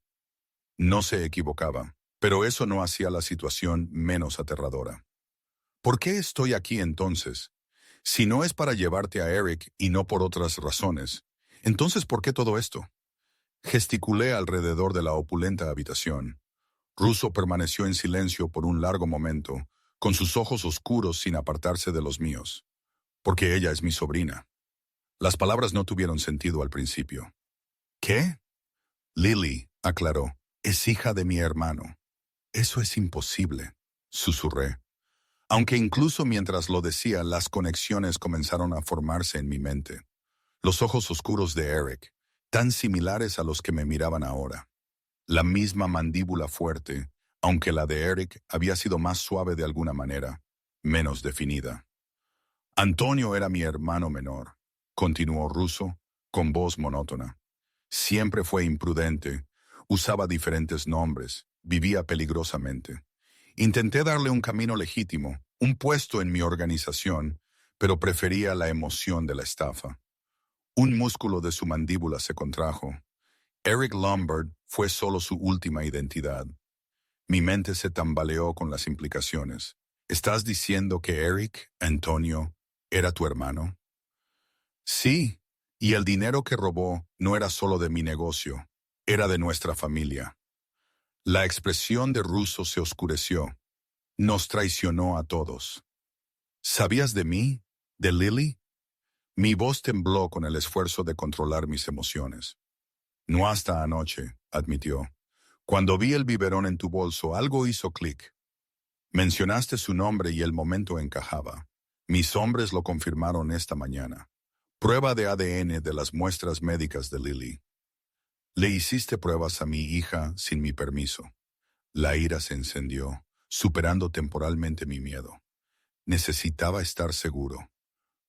No se equivocaba, pero eso no hacía la situación menos aterradora. «¿Por qué estoy aquí entonces? Si no es para llevarte a Eric y no por otras razones, entonces ¿por qué todo esto?». Gesticulé alrededor de la opulenta habitación. Russo permaneció en silencio por un largo momento, con sus ojos oscuros sin apartarse de los míos. «Porque ella es mi sobrina». Las palabras no tuvieron sentido al principio. «¿Qué?». «Lily», aclaró, «es hija de mi hermano». «Eso es imposible», susurré. Aunque incluso mientras lo decía, las conexiones comenzaron a formarse en mi mente. Los ojos oscuros de Eric, tan similares a los que me miraban ahora. La misma mandíbula fuerte, aunque la de Eric había sido más suave de alguna manera, menos definida. «Antonio era mi hermano menor», continuó Russo, con voz monótona. «Siempre fue imprudente, usaba diferentes nombres, vivía peligrosamente. Intenté darle un camino legítimo, un puesto en mi organización, pero prefería la emoción de la estafa». Un músculo de su mandíbula se contrajo. Eric Lombard fue solo su última identidad. Mi mente se tambaleó con las implicaciones. «¿Estás diciendo que Eric, Antonio, era tu hermano?». «Sí, y el dinero que robó no era solo de mi negocio, era de nuestra familia». La expresión de Russo se oscureció. Nos traicionó a todos. ¿Sabías de mí? ¿De Lily? Mi voz tembló con el esfuerzo de controlar mis emociones. No hasta anoche, admitió. Cuando vi el biberón en tu bolso, algo hizo clic. Mencionaste su nombre y el momento encajaba. Mis hombres lo confirmaron esta mañana. Prueba de ADN de las muestras médicas de Lily. Le hiciste pruebas a mi hija sin mi permiso. La ira se encendió, superando temporalmente mi miedo. Necesitaba estar seguro.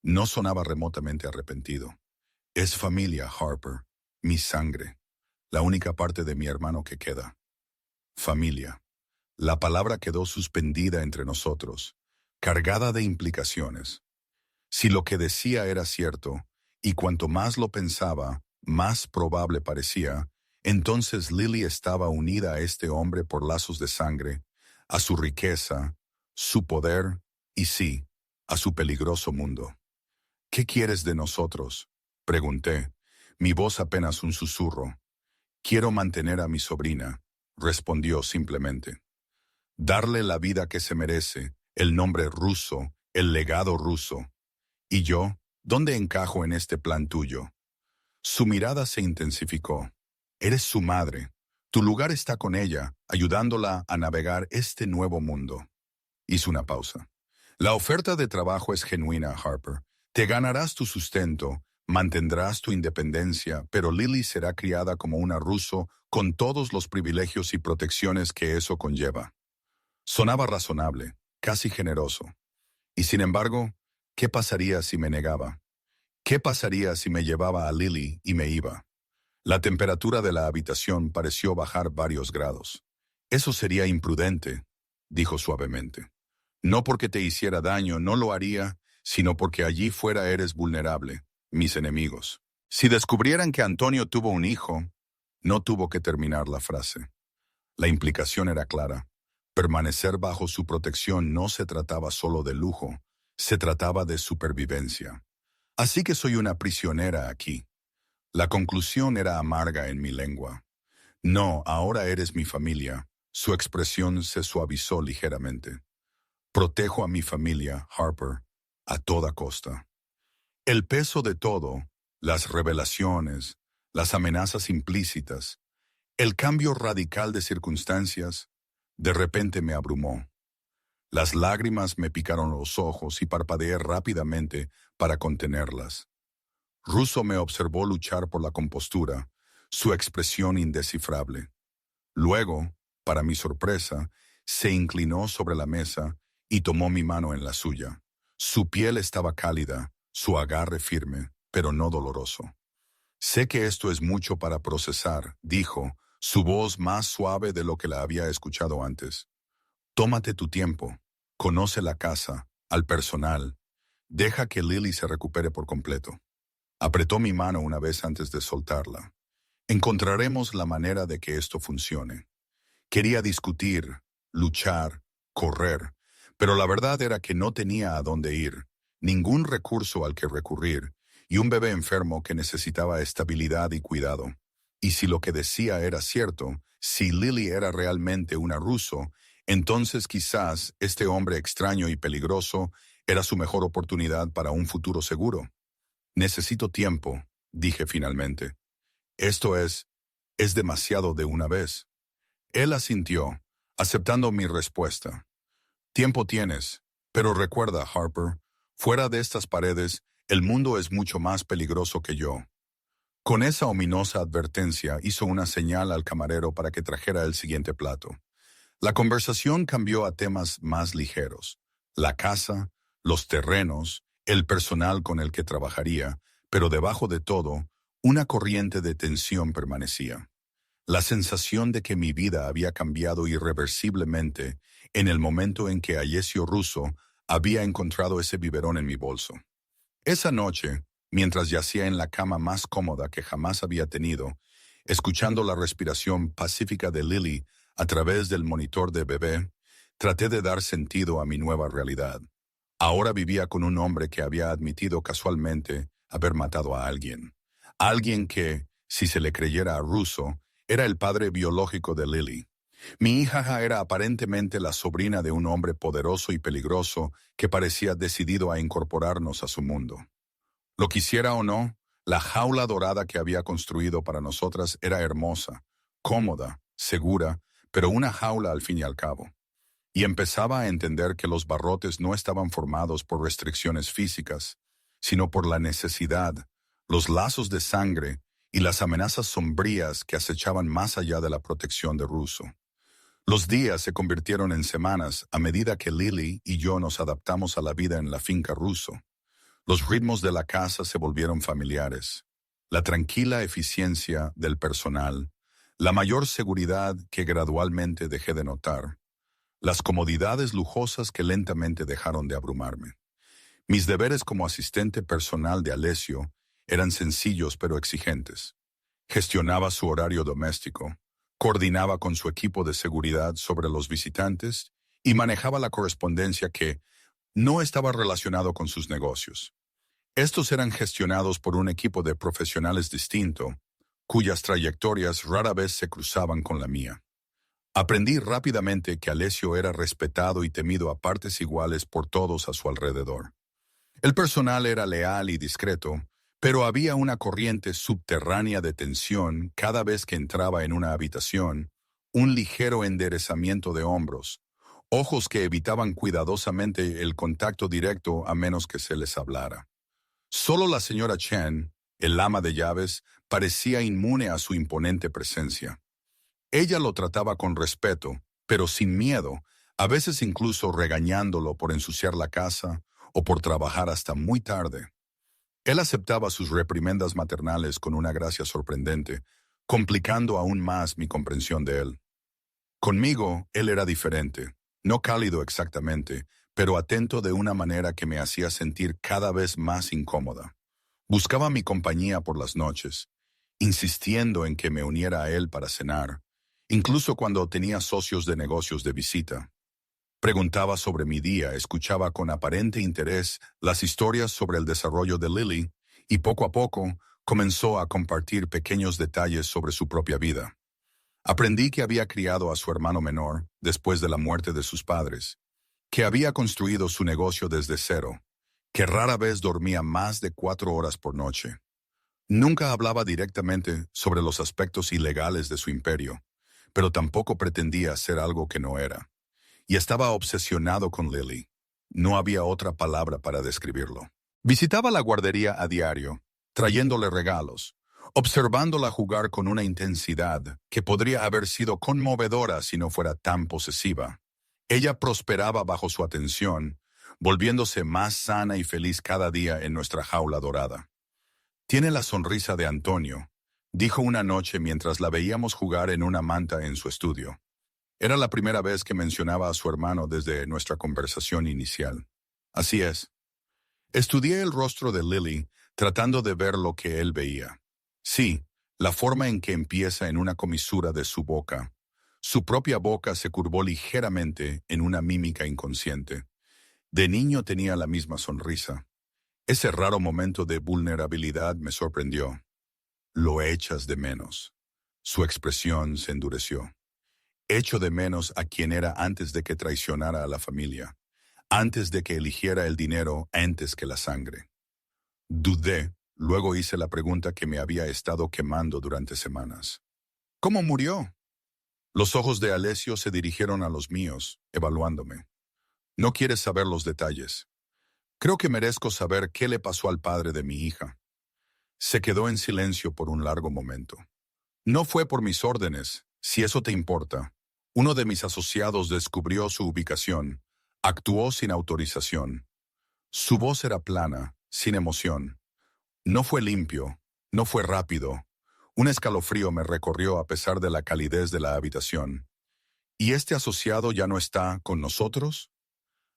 No sonaba remotamente arrepentido. Es familia, Harper. Mi sangre. La única parte de mi hermano que queda. Familia. La palabra quedó suspendida entre nosotros, cargada de implicaciones. Si lo que decía era cierto, y cuanto más lo pensaba, más probable parecía, entonces Lily estaba unida a este hombre por lazos de sangre, a su riqueza, su poder y sí, a su peligroso mundo. ¿Qué quieres de nosotros?, pregunté, mi voz apenas un susurro. Quiero mantener a mi sobrina, respondió simplemente. Darle la vida que se merece, el nombre Russo, el legado ruso. ¿Y yo? ¿Dónde encajo en este plan tuyo? Su mirada se intensificó. Eres su madre. Tu lugar está con ella, ayudándola a navegar este nuevo mundo. Hizo una pausa. La oferta de trabajo es genuina, Harper. Te ganarás tu sustento, mantendrás tu independencia, pero Lily será criada como una ruso con todos los privilegios y protecciones que eso conlleva. Sonaba razonable, casi generoso. Y sin embargo, ¿qué pasaría si me negaba? ¿Qué pasaría si me llevaba a Lily y me iba? La temperatura de la habitación pareció bajar varios grados. Eso sería imprudente, dijo suavemente. No porque te hiciera daño, no lo haría, sino porque allí fuera eres vulnerable, mis enemigos. Si descubrieran que Antonio tuvo un hijo, no tuvo que terminar la frase. La implicación era clara. Permanecer bajo su protección no se trataba solo de lujo, se trataba de supervivencia. Así que soy una prisionera aquí. La conclusión era amarga en mi lengua. No, ahora eres mi familia. Su expresión se suavizó ligeramente. Protejo a mi familia, Harper, a toda costa. El peso de todo, las revelaciones, las amenazas implícitas, el cambio radical de circunstancias, de repente me abrumó. Las lágrimas me picaron los ojos y parpadeé rápidamente para contenerlas. Russo me observó luchar por la compostura, su expresión indescifrable. Luego, para mi sorpresa, se inclinó sobre la mesa y tomó mi mano en la suya. Su piel estaba cálida, su agarre firme, pero no doloroso. Sé que esto es mucho para procesar, dijo, su voz más suave de lo que la había escuchado antes. Tómate tu tiempo, conoce la casa, al personal, deja que Lily se recupere por completo. Apretó mi mano una vez antes de soltarla. Encontraremos la manera de que esto funcione. Quería discutir, luchar, correr, pero la verdad era que no tenía a dónde ir, ningún recurso al que recurrir, y un bebé enfermo que necesitaba estabilidad y cuidado. Y si lo que decía era cierto, si Lily era realmente una ruso, entonces quizás este hombre extraño y peligroso era su mejor oportunidad para un futuro seguro. Necesito tiempo, dije finalmente. Esto es demasiado de una vez. Él asintió, aceptando mi respuesta. Tiempo tienes, pero recuerda, Harper, fuera de estas paredes, el mundo es mucho más peligroso que yo. Con esa ominosa advertencia hizo una señal al camarero para que trajera el siguiente plato. La conversación cambió a temas más ligeros. La casa, los terrenos, el personal con el que trabajaría, pero debajo de todo, una corriente de tensión permanecía. La sensación de que mi vida había cambiado irreversiblemente en el momento en que Alessio Russo había encontrado ese biberón en mi bolso. Esa noche, mientras yacía en la cama más cómoda que jamás había tenido, escuchando la respiración pacífica de Lily a través del monitor de bebé, traté de dar sentido a mi nueva realidad. Ahora vivía con un hombre que había admitido casualmente haber matado a alguien. Alguien que, si se le creyera a Russo, era el padre biológico de Lily. Mi hija era aparentemente la sobrina de un hombre poderoso y peligroso que parecía decidido a incorporarnos a su mundo. Lo quisiera o no, la jaula dorada que había construido para nosotras era hermosa, cómoda, segura, pero una jaula al fin y al cabo. Y empezaba a entender que los barrotes no estaban formados por restricciones físicas, sino por la necesidad, los lazos de sangre y las amenazas sombrías que acechaban más allá de la protección de Russo. Los días se convirtieron en semanas a medida que Lily y yo nos adaptamos a la vida en la finca Russo. Los ritmos de la casa se volvieron familiares. La tranquila eficiencia del personal, la mayor seguridad que gradualmente dejé de notar, las comodidades lujosas que lentamente dejaron de abrumarme. Mis deberes como asistente personal de Alessio eran sencillos pero exigentes. Gestionaba su horario doméstico, coordinaba con su equipo de seguridad sobre los visitantes y manejaba la correspondencia que no estaba relacionado con sus negocios. Estos eran gestionados por un equipo de profesionales distinto, cuyas trayectorias rara vez se cruzaban con la mía. Aprendí rápidamente que Alessio era respetado y temido a partes iguales por todos a su alrededor. El personal era leal y discreto, pero había una corriente subterránea de tensión cada vez que entraba en una habitación, un ligero enderezamiento de hombros, ojos que evitaban cuidadosamente el contacto directo a menos que se les hablara. Solo la señora Chen, el ama de llaves, parecía inmune a su imponente presencia. Ella lo trataba con respeto, pero sin miedo, a veces incluso regañándolo por ensuciar la casa o por trabajar hasta muy tarde. Él aceptaba sus reprimendas maternales con una gracia sorprendente, complicando aún más mi comprensión de él. Conmigo, él era diferente, no cálido exactamente, pero atento de una manera que me hacía sentir cada vez más incómoda. Buscaba mi compañía por las noches, insistiendo en que me uniera a él para cenar, incluso cuando tenía socios de negocios de visita. Preguntaba sobre mi día, escuchaba con aparente interés las historias sobre el desarrollo de Lily y poco a poco comenzó a compartir pequeños detalles sobre su propia vida. Aprendí que había criado a su hermano menor después de la muerte de sus padres, que había construido su negocio desde cero, que rara vez dormía más de 4 horas por noche. Nunca hablaba directamente sobre los aspectos ilegales de su imperio, pero tampoco pretendía ser algo que no era. Y estaba obsesionado con Lily. No había otra palabra para describirlo. Visitaba la guardería a diario, trayéndole regalos, observándola jugar con una intensidad que podría haber sido conmovedora si no fuera tan posesiva. Ella prosperaba bajo su atención, volviéndose más sana y feliz cada día en nuestra jaula dorada. «Tiene la sonrisa de Antonio», dijo una noche mientras la veíamos jugar en una manta en su estudio. Era la primera vez que mencionaba a su hermano desde nuestra conversación inicial. Así es. Estudié el rostro de Lily, tratando de ver lo que él veía. Sí, la forma en que empieza en una comisura de su boca. Su propia boca se curvó ligeramente en una mímica inconsciente. De niño tenía la misma sonrisa. Ese raro momento de vulnerabilidad me sorprendió. Lo echas de menos. Su expresión se endureció. Echo de menos a quien era antes de que traicionara a la familia, antes de que eligiera el dinero antes que la sangre. Dudé, luego hice la pregunta que me había estado quemando durante semanas. ¿Cómo murió? Los ojos de Alessio se dirigieron a los míos, evaluándome. No quieres saber los detalles. Creo que merezco saber qué le pasó al padre de mi hija. Se quedó en silencio por un largo momento. No fue por mis órdenes, si eso te importa. Uno de mis asociados descubrió su ubicación. Actuó sin autorización. Su voz era plana, sin emoción. No fue limpio, no fue rápido. Un escalofrío me recorrió a pesar de la calidez de la habitación. ¿Y este asociado ya no está con nosotros?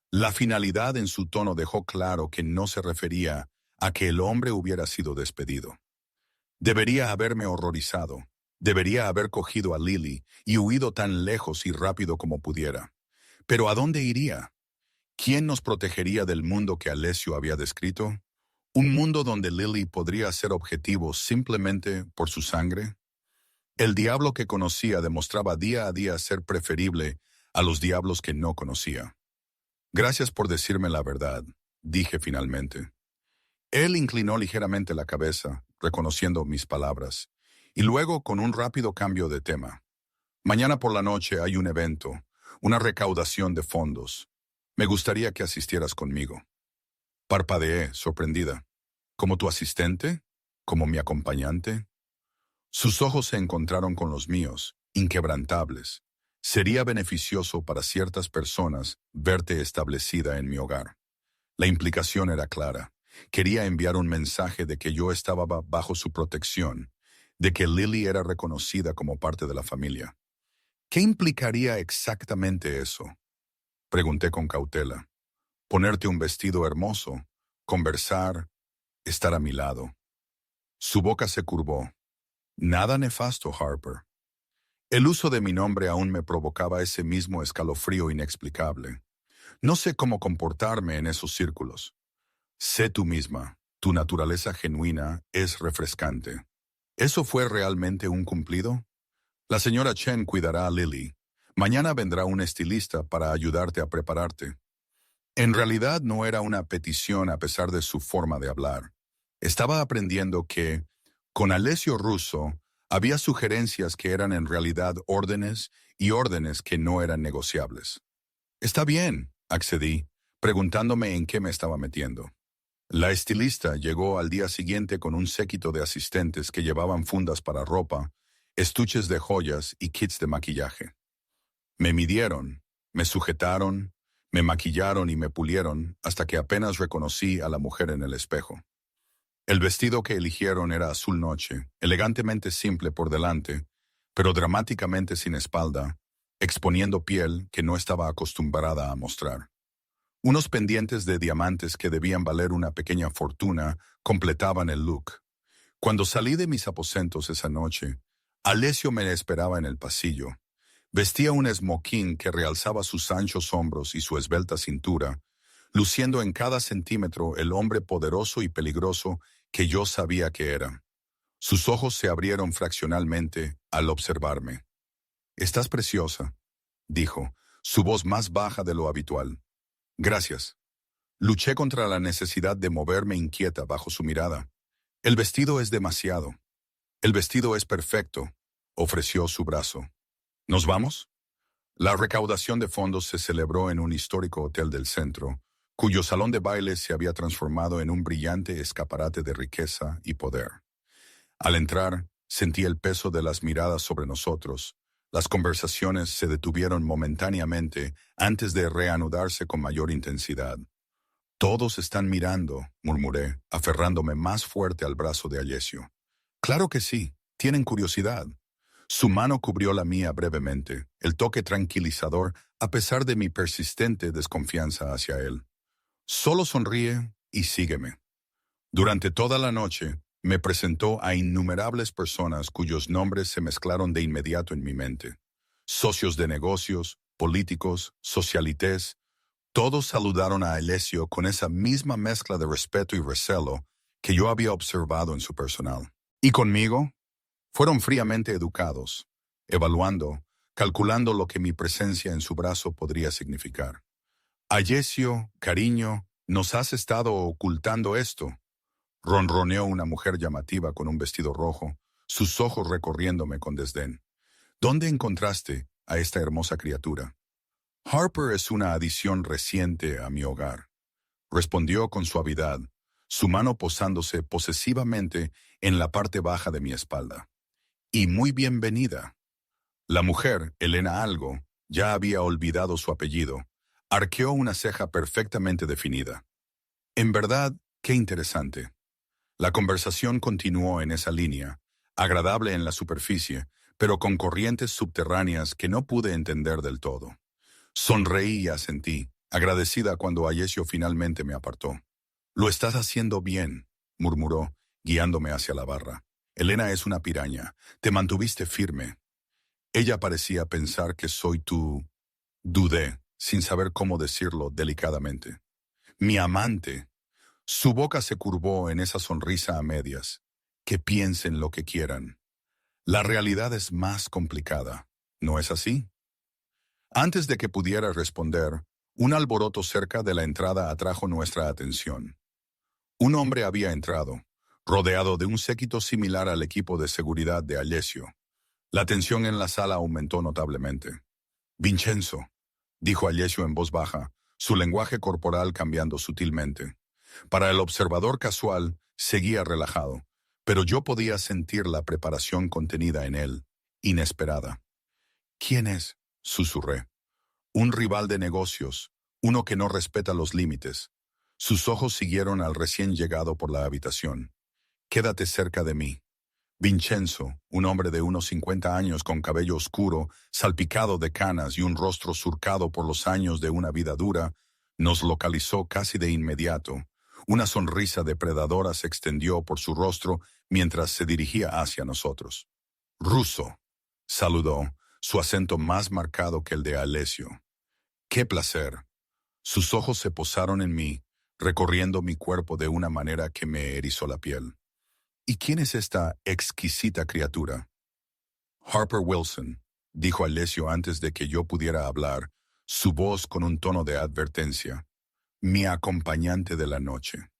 La finalidad en su tono dejó claro que no se refería a que el hombre hubiera sido despedido. Debería haberme horrorizado. Debería haber cogido a Lily y huido tan lejos y rápido como pudiera. ¿Pero a dónde iría? ¿Quién nos protegería del mundo que Alessio había descrito? ¿Un mundo donde Lily podría ser objetivo simplemente por su sangre? El diablo que conocía demostraba día a día ser preferible a los diablos que no conocía. Gracias por decirme la verdad, dije finalmente. Él inclinó ligeramente la cabeza, reconociendo mis palabras, y luego con un rápido cambio de tema. Mañana por la noche hay un evento, una recaudación de fondos. Me gustaría que asistieras conmigo. Parpadeé, sorprendida. ¿Como tu asistente? ¿Como mi acompañante? Sus ojos se encontraron con los míos, inquebrantables. Sería beneficioso para ciertas personas verte establecida en mi hogar. La implicación era clara. Quería enviar un mensaje de que yo estaba bajo su protección, de que Lily era reconocida como parte de la familia. ¿Qué implicaría exactamente eso? Pregunté con cautela. Ponerte un vestido hermoso, conversar, estar a mi lado. Su boca se curvó. Nada nefasto, Harper. El uso de mi nombre aún me provocaba ese mismo escalofrío inexplicable. No sé cómo comportarme en esos círculos. Sé tú misma. Tu naturaleza genuina es refrescante. ¿Eso fue realmente un cumplido? La señora Chen cuidará a Lily. Mañana vendrá un estilista para ayudarte a prepararte. En realidad no era una petición a pesar de su forma de hablar. Estaba aprendiendo que, con Alessio Russo, había sugerencias que eran en realidad órdenes y órdenes que no eran negociables. Está bien, accedí, preguntándome en qué me estaba metiendo. La estilista llegó al día siguiente con un séquito de asistentes que llevaban fundas para ropa, estuches de joyas y kits de maquillaje. Me midieron, me sujetaron, me maquillaron y me pulieron hasta que apenas reconocí a la mujer en el espejo. El vestido que eligieron era azul noche, elegantemente simple por delante, pero dramáticamente sin espalda, exponiendo piel que no estaba acostumbrada a mostrar. Unos pendientes de diamantes que debían valer una pequeña fortuna completaban el look. Cuando salí de mis aposentos esa noche, Alessio me esperaba en el pasillo. Vestía un smoking que realzaba sus anchos hombros y su esbelta cintura, luciendo en cada centímetro el hombre poderoso y peligroso que yo sabía que era. Sus ojos se abrieron fraccionalmente al observarme. «Estás preciosa», dijo, su voz más baja de lo habitual. «Gracias». Luché contra la necesidad de moverme inquieta bajo su mirada. «El vestido es demasiado». «El vestido es perfecto», ofreció su brazo. ¿Nos vamos? La recaudación de fondos se celebró en un histórico hotel del centro, cuyo salón de baile se había transformado en un brillante escaparate de riqueza y poder. Al entrar, sentí el peso de las miradas sobre nosotros. Las conversaciones se detuvieron momentáneamente antes de reanudarse con mayor intensidad. «Todos están mirando», murmuré, aferrándome más fuerte al brazo de Alessio. «Claro que sí, tienen curiosidad». Su mano cubrió la mía brevemente, el toque tranquilizador a pesar de mi persistente desconfianza hacia él. «Solo sonríe y sígueme». Durante toda la noche, me presentó a innumerables personas cuyos nombres se mezclaron de inmediato en mi mente. Socios de negocios, políticos, socialites, todos saludaron a Alessio con esa misma mezcla de respeto y recelo que yo había observado en su personal. ¿Y conmigo? Fueron fríamente educados, evaluando, calculando lo que mi presencia en su brazo podría significar. «Alessio, cariño, nos has estado ocultando esto», ronroneó una mujer llamativa con un vestido rojo, sus ojos recorriéndome con desdén. «¿Dónde encontraste a esta hermosa criatura?» «Harper es una adición reciente a mi hogar», respondió con suavidad, su mano posándose posesivamente en la parte baja de mi espalda. «Y muy bienvenida». La mujer, Elena Algo, ya había olvidado su apellido, arqueó una ceja perfectamente definida. En verdad, qué interesante. La conversación continuó en esa línea, agradable en la superficie, pero con corrientes subterráneas que no pude entender del todo. Sonreí y asentí, agradecida cuando Alessio finalmente me apartó. «Lo estás haciendo bien», murmuró, guiándome hacia la barra. «Elena es una piraña. Te mantuviste firme». Ella parecía pensar que soy tú. Dudé, sin saber cómo decirlo delicadamente. «Mi amante». Su boca se curvó en esa sonrisa a medias. «Que piensen lo que quieran». La realidad es más complicada, ¿no es así? Antes de que pudiera responder, un alboroto cerca de la entrada atrajo nuestra atención. Un hombre había entrado, rodeado de un séquito similar al equipo de seguridad de Alessio. La tensión en la sala aumentó notablemente. Vincenzo, dijo Alessio en voz baja, su lenguaje corporal cambiando sutilmente. Para el observador casual, seguía relajado, pero yo podía sentir la preparación contenida en él, inesperada. ¿Quién es? Susurré. Un rival de negocios, uno que no respeta los límites. Sus ojos siguieron al recién llegado por la habitación. Quédate cerca de mí. Vincenzo, un hombre de unos 50 años con cabello oscuro, salpicado de canas y un rostro surcado por los años de una vida dura, nos localizó casi de inmediato. Una sonrisa depredadora se extendió por su rostro mientras se dirigía hacia nosotros. Russo, saludó, su acento más marcado que el de Alessio. ¡Qué placer! Sus ojos se posaron en mí, recorriendo mi cuerpo de una manera que me erizó la piel. ¿Y quién es esta exquisita criatura? Harper Wilson, dijo Alessio antes de que yo pudiera hablar, su voz con un tono de advertencia. Mi acompañante de la noche.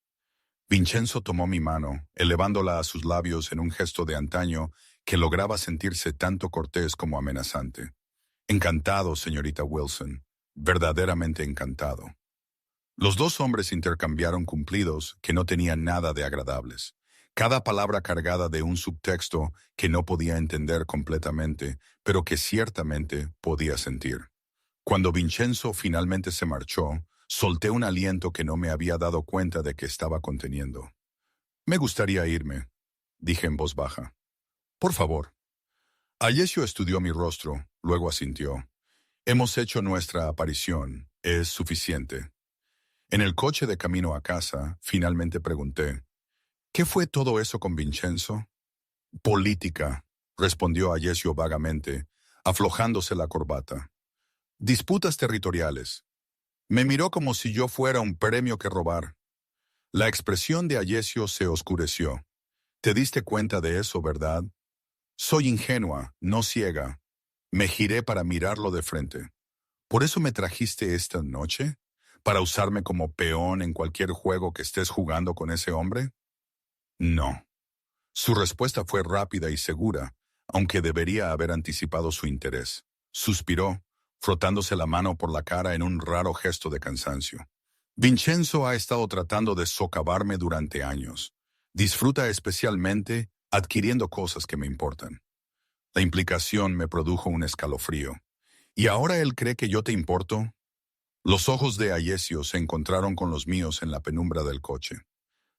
Vincenzo tomó mi mano, elevándola a sus labios en un gesto de antaño que lograba sentirse tanto cortés como amenazante. Encantado, señorita Wilson, verdaderamente encantado. Los dos hombres intercambiaron cumplidos que no tenían nada de agradables. Cada palabra cargada de un subtexto que no podía entender completamente, pero que ciertamente podía sentir. Cuando Vincenzo finalmente se marchó, solté un aliento que no me había dado cuenta de que estaba conteniendo. Me gustaría irme, dije en voz baja. Por favor. Alessio estudió mi rostro, luego asintió. Hemos hecho nuestra aparición, es suficiente. En el coche de camino a casa, finalmente pregunté, ¿qué fue todo eso con Vincenzo? Política, respondió Alessio vagamente, aflojándose la corbata. Disputas territoriales. Me miró como si yo fuera un premio que robar. La expresión de Alessio se oscureció. ¿Te diste cuenta de eso, verdad? Soy ingenua, no ciega. Me giré para mirarlo de frente. ¿Por eso me trajiste esta noche? ¿Para usarme como peón en cualquier juego que estés jugando con ese hombre? No. Su respuesta fue rápida y segura, aunque debería haber anticipado su interés. Suspiró, frotándose la mano por la cara en un raro gesto de cansancio. Vincenzo ha estado tratando de socavarme durante años. Disfruta especialmente adquiriendo cosas que me importan. La implicación me produjo un escalofrío. ¿Y ahora él cree que yo te importo? Los ojos de Alessio se encontraron con los míos en la penumbra del coche.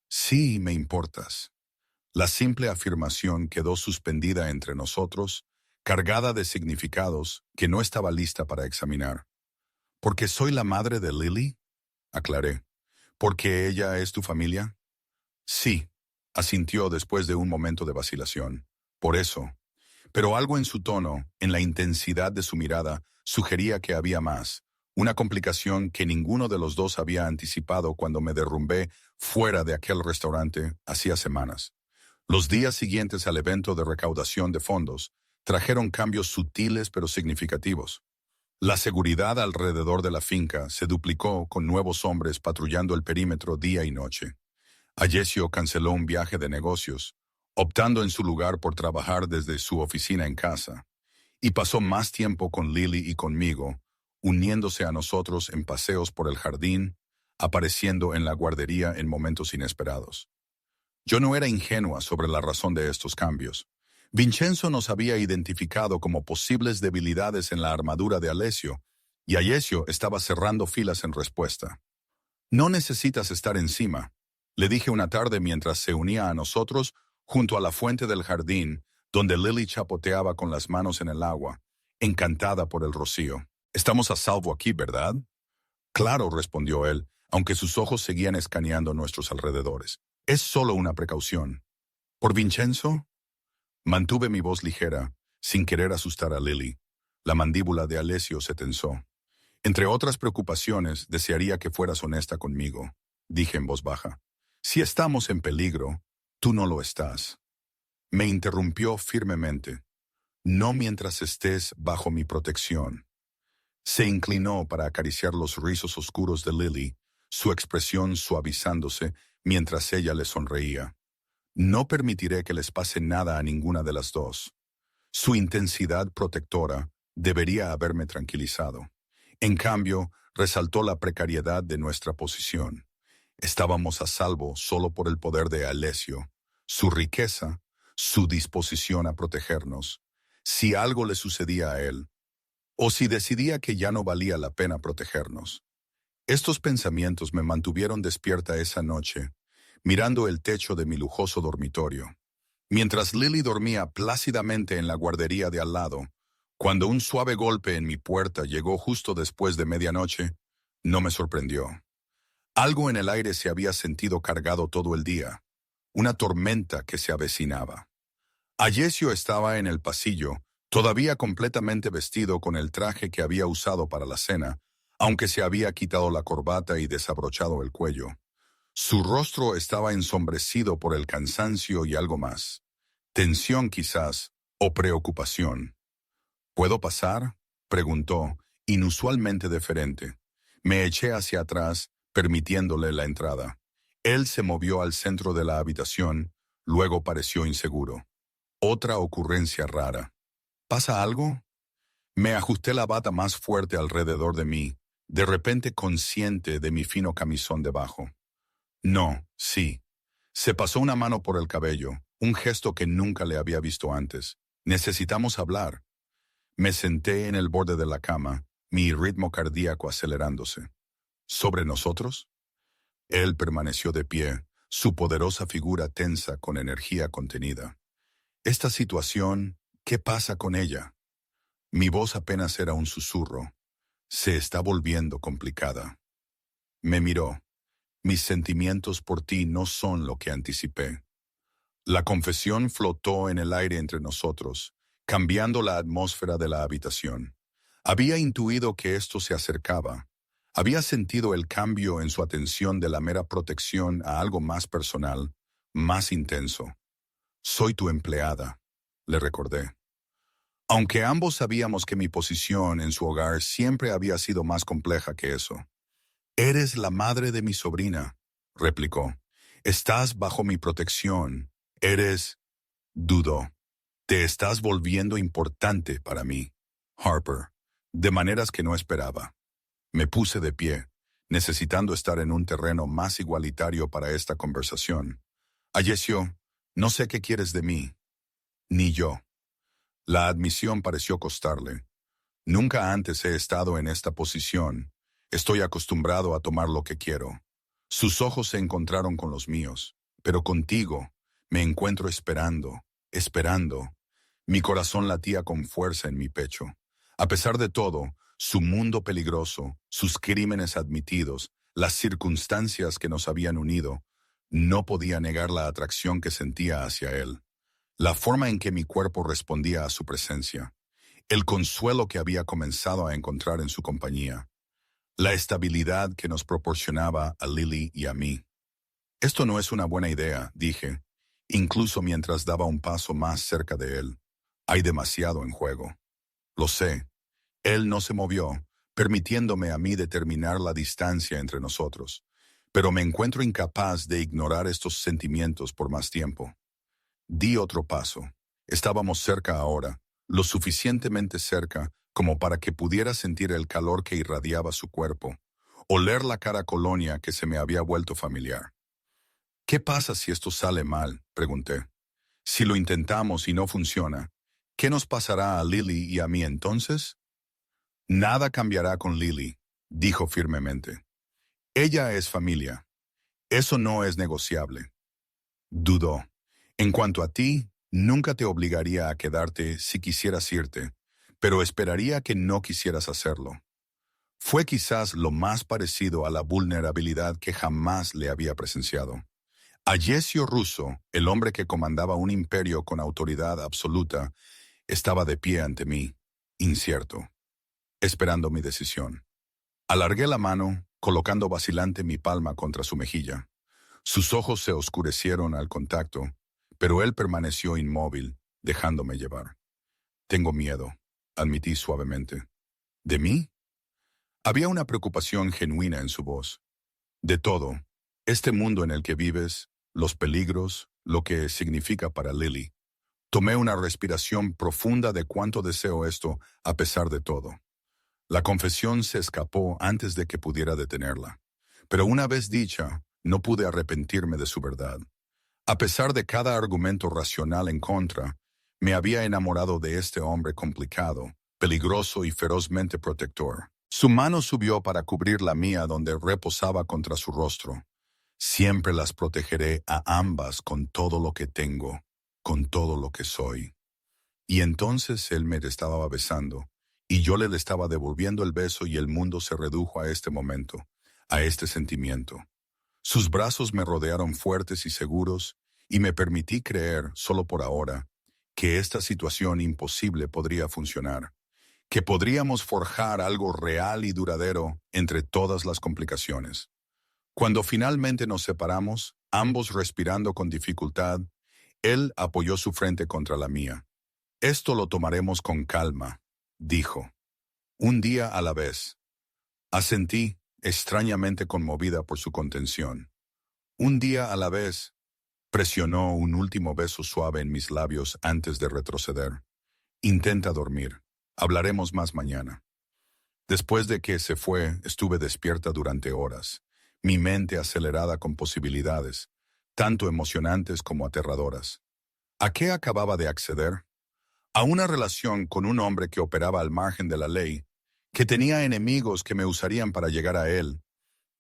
Sí, me importas. La simple afirmación quedó suspendida entre nosotros, cargada de significados que no estaba lista para examinar. ¿Porque soy la madre de Lily? Aclaré. ¿Porque ella es tu familia? Sí, asintió después de un momento de vacilación. Por eso. Pero algo en su tono, en la intensidad de su mirada, sugería que había más. Una complicación que ninguno de los dos había anticipado cuando me derrumbé fuera de aquel restaurante hacía semanas. Los días siguientes al evento de recaudación de fondos trajeron cambios sutiles pero significativos. La seguridad alrededor de la finca se duplicó con nuevos hombres patrullando el perímetro día y noche. Alessio canceló un viaje de negocios, optando en su lugar por trabajar desde su oficina en casa, y pasó más tiempo con Lily y conmigo, uniéndose a nosotros en paseos por el jardín, apareciendo en la guardería en momentos inesperados. Yo no era ingenua sobre la razón de estos cambios. Vincenzo nos había identificado como posibles debilidades en la armadura de Alessio, y Alessio estaba cerrando filas en respuesta. No necesitas estar encima, le dije una tarde mientras se unía a nosotros junto a la fuente del jardín, donde Lily chapoteaba con las manos en el agua, encantada por el rocío. Estamos a salvo aquí, ¿verdad? Claro, respondió él, aunque sus ojos seguían escaneando nuestros alrededores. Es solo una precaución. ¿Por Vincenzo? Mantuve mi voz ligera, sin querer asustar a Lily. La mandíbula de Alessio se tensó. Entre otras preocupaciones, desearía que fueras honesta conmigo, dije en voz baja. Si estamos en peligro, tú no lo estás. Me interrumpió firmemente. No mientras estés bajo mi protección. Se inclinó para acariciar los rizos oscuros de Lily, su expresión suavizándose mientras ella le sonreía. No permitiré que les pase nada a ninguna de las dos. Su intensidad protectora debería haberme tranquilizado. En cambio, resaltó la precariedad de nuestra posición. Estábamos a salvo solo por el poder de Alessio, su riqueza, su disposición a protegernos. Si algo le sucedía a él, o si decidía que ya no valía la pena protegernos. Estos pensamientos me mantuvieron despierta esa noche, mirando el techo de mi lujoso dormitorio. Mientras Lily dormía plácidamente en la guardería de al lado, cuando un suave golpe en mi puerta llegó justo después de medianoche, no me sorprendió. Algo en el aire se había sentido cargado todo el día, una tormenta que se avecinaba. Alessio estaba en el pasillo, todavía completamente vestido con el traje que había usado para la cena, aunque se había quitado la corbata y desabrochado el cuello. Su rostro estaba ensombrecido por el cansancio y algo más. Tensión quizás, o preocupación. ¿Puedo pasar?, preguntó, inusualmente deferente. Me eché hacia atrás, permitiéndole la entrada. Él se movió al centro de la habitación, luego pareció inseguro. Otra ocurrencia rara. ¿Pasa algo? Me ajusté la bata más fuerte alrededor de mí, de repente consciente de mi fino camisón debajo. No, sí. Se pasó una mano por el cabello, un gesto que nunca le había visto antes. Necesitamos hablar. Me senté en el borde de la cama, mi ritmo cardíaco acelerándose. ¿Sobre nosotros? Él permaneció de pie, su poderosa figura tensa con energía contenida. Esta situación, ¿qué pasa con ella? Mi voz apenas era un susurro. Se está volviendo complicada. Me miró. Mis sentimientos por ti no son lo que anticipé. La confesión flotó en el aire entre nosotros, cambiando la atmósfera de la habitación. Había intuido que esto se acercaba. Había sentido el cambio en su atención de la mera protección a algo más personal, más intenso. Soy tu empleada, le recordé. Aunque ambos sabíamos que mi posición en su hogar siempre había sido más compleja que eso. Eres la madre de mi sobrina, replicó. Estás bajo mi protección. Eres... Dudó. Te estás volviendo importante para mí, Harper, de maneras que no esperaba. Me puse de pie, necesitando estar en un terreno más igualitario para esta conversación. Alessio, no sé qué quieres de mí. Ni yo. La admisión pareció costarle. Nunca antes he estado en esta posición. Estoy acostumbrado a tomar lo que quiero. Sus ojos se encontraron con los míos, pero contigo me encuentro esperando, esperando. Mi corazón latía con fuerza en mi pecho. A pesar de todo, su mundo peligroso, sus crímenes admitidos, las circunstancias que nos habían unido, no podía negar la atracción que sentía hacia él. La forma en que mi cuerpo respondía a su presencia, el consuelo que había comenzado a encontrar en su compañía, la estabilidad que nos proporcionaba a Lily y a mí. Esto no es una buena idea, dije, incluso mientras daba un paso más cerca de él. Hay demasiado en juego. Lo sé. Él no se movió, permitiéndome a mí determinar la distancia entre nosotros, pero me encuentro incapaz de ignorar estos sentimientos por más tiempo. Di otro paso. Estábamos cerca ahora, lo suficientemente cerca como para que pudiera sentir el calor que irradiaba su cuerpo, oler la cara colonia que se me había vuelto familiar. ¿Qué pasa si esto sale mal?, pregunté. Si lo intentamos y no funciona, ¿qué nos pasará a Lily y a mí entonces? Nada cambiará con Lily, dijo firmemente. Ella es familia. Eso no es negociable. Dudó. En cuanto a ti, nunca te obligaría a quedarte si quisieras irte, pero esperaría que no quisieras hacerlo. Fue quizás lo más parecido a la vulnerabilidad que jamás le había presenciado. Alessio Russo, el hombre que comandaba un imperio con autoridad absoluta, estaba de pie ante mí, incierto, esperando mi decisión. Alargué la mano, colocando vacilante mi palma contra su mejilla. Sus ojos se oscurecieron al contacto, pero él permaneció inmóvil, dejándome llevar. Tengo miedo, admití suavemente. ¿De mí? Había una preocupación genuina en su voz. De todo, este mundo en el que vives, los peligros, lo que significa para Lily. Tomé una respiración profunda de cuánto deseo esto a pesar de todo. La confesión se escapó antes de que pudiera detenerla. Pero una vez dicha, no pude arrepentirme de su verdad. A pesar de cada argumento racional en contra, me había enamorado de este hombre complicado, peligroso y ferozmente protector. Su mano subió para cubrir la mía donde reposaba contra su rostro. Siempre las protegeré a ambas con todo lo que tengo, con todo lo que soy. Y entonces él me estaba besando, y yo le estaba devolviendo el beso y el mundo se redujo a este momento, a este sentimiento. Sus brazos me rodearon fuertes y seguros, y me permití creer, solo por ahora, que esta situación imposible podría funcionar, que podríamos forjar algo real y duradero entre todas las complicaciones. Cuando finalmente nos separamos, ambos respirando con dificultad, él apoyó su frente contra la mía. Esto lo tomaremos con calma, dijo. Un día a la vez. Asentí, extrañamente conmovida por su contención. Un día a la vez, presionó un último beso suave en mis labios antes de retroceder. Intenta dormir. Hablaremos más mañana. Después de que se fue, estuve despierta durante horas, mi mente acelerada con posibilidades, tanto emocionantes como aterradoras. ¿A qué acababa de acceder? A una relación con un hombre que operaba al margen de la ley, que tenía enemigos que me usarían para llegar a él,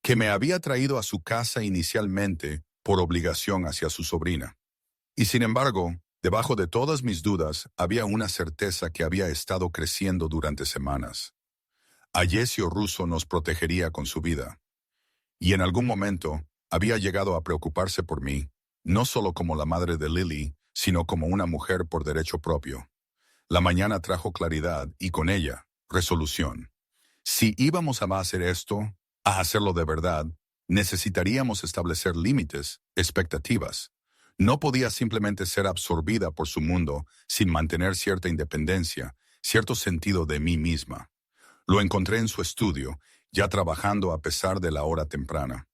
que me había traído a su casa inicialmente por obligación hacia su sobrina. Y sin embargo, debajo de todas mis dudas había una certeza que había estado creciendo durante semanas. Ayesio Russo nos protegería con su vida. Y en algún momento había llegado a preocuparse por mí, no solo como la madre de Lily, sino como una mujer por derecho propio. La mañana trajo claridad y con ella, resolución. Si íbamos a hacer esto, a hacerlo de verdad, necesitaríamos establecer límites, expectativas. No podía simplemente ser absorbida por su mundo sin mantener cierta independencia, cierto sentido de mí misma. Lo encontré en su estudio, ya trabajando a pesar de la hora temprana.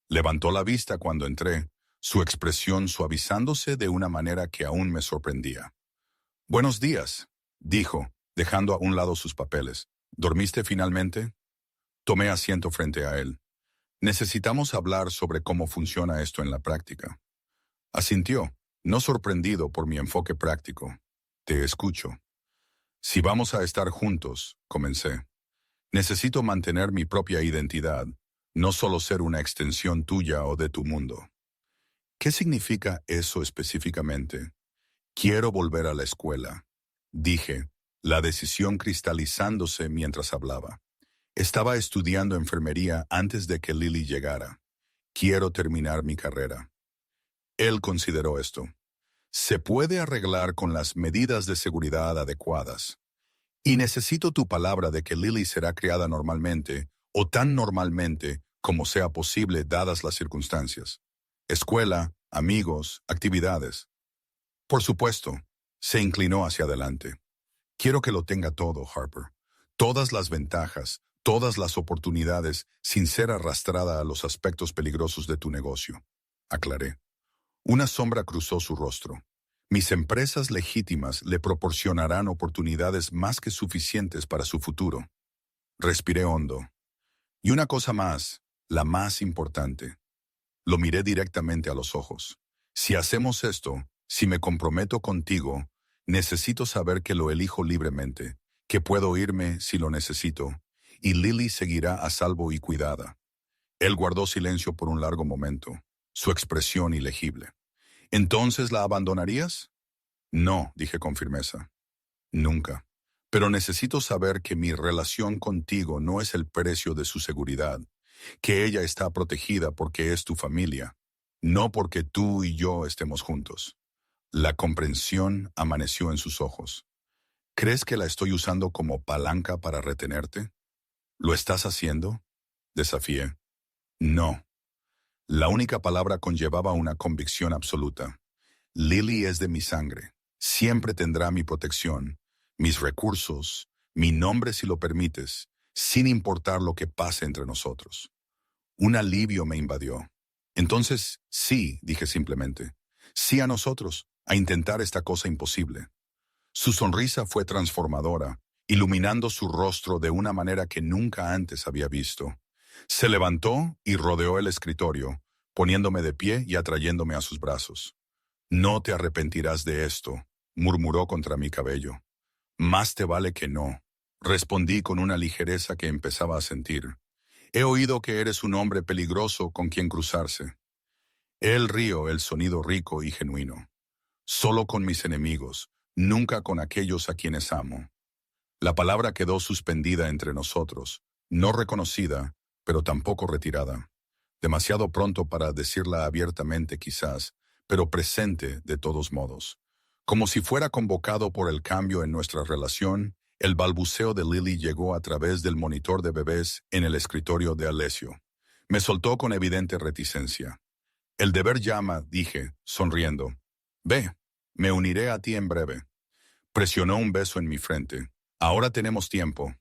Levantó la vista cuando entré, su expresión suavizándose de una manera que aún me sorprendía. «Buenos días», dijo, dejando a un lado sus papeles. «¿Dormiste finalmente?» Tomé asiento frente a él. «Necesitamos hablar sobre cómo funciona esto en la práctica». Asintió, no sorprendido por mi enfoque práctico. «Te escucho». «Si vamos a estar juntos», comencé. «Necesito mantener mi propia identidad, no solo ser una extensión tuya o de tu mundo». «¿Qué significa eso específicamente?» «Quiero volver a la escuela», dije, la decisión cristalizándose mientras hablaba. Estaba estudiando enfermería antes de que Lily llegara. Quiero terminar mi carrera. Él consideró esto. Se puede arreglar con las medidas de seguridad adecuadas. Y necesito tu palabra de que Lily será criada normalmente, o tan normalmente como sea posible dadas las circunstancias. Escuela, amigos, actividades. Por supuesto, se inclinó hacia adelante. Quiero que lo tenga todo, Harper. Todas las ventajas, todas las oportunidades, sin ser arrastrada a los aspectos peligrosos de tu negocio. Aclaré. Una sombra cruzó su rostro. Mis empresas legítimas le proporcionarán oportunidades más que suficientes para su futuro. Respiré hondo. Y una cosa más, la más importante. Lo miré directamente a los ojos. Si hacemos esto, si me comprometo contigo, necesito saber que lo elijo libremente, que puedo irme si lo necesito, y Lily seguirá a salvo y cuidada. Él guardó silencio por un largo momento, su expresión ilegible. ¿Entonces la abandonarías? No, dije con firmeza. Nunca. Pero necesito saber que mi relación contigo no es el precio de su seguridad, que ella está protegida porque es tu familia, no porque tú y yo estemos juntos. La comprensión amaneció en sus ojos. ¿Crees que la estoy usando como palanca para retenerte? ¿Lo estás haciendo? Desafié. No. La única palabra conllevaba una convicción absoluta. Lily es de mi sangre. Siempre tendrá mi protección, mis recursos, mi nombre si lo permites, sin importar lo que pase entre nosotros. Un alivio me invadió. Entonces, sí, dije simplemente. Sí a nosotros, a intentar esta cosa imposible. Su sonrisa fue transformadora, iluminando su rostro de una manera que nunca antes había visto. Se levantó y rodeó el escritorio, poniéndome de pie y atrayéndome a sus brazos. No te arrepentirás de esto, murmuró contra mi cabello. Más te vale que no, respondí con una ligereza que empezaba a sentir. He oído que eres un hombre peligroso con quien cruzarse. Él rió el sonido rico y genuino. Solo con mis enemigos, nunca con aquellos a quienes amo. La palabra quedó suspendida entre nosotros, no reconocida, pero tampoco retirada. Demasiado pronto para decirla abiertamente quizás, pero presente de todos modos. Como si fuera convocado por el cambio en nuestra relación, el balbuceo de Lily llegó a través del monitor de bebés en el escritorio de Alessio. Me soltó con evidente reticencia. El deber llama, dije, sonriendo. Ve, me uniré a ti en breve. Presionó un beso en mi frente. Ahora tenemos tiempo.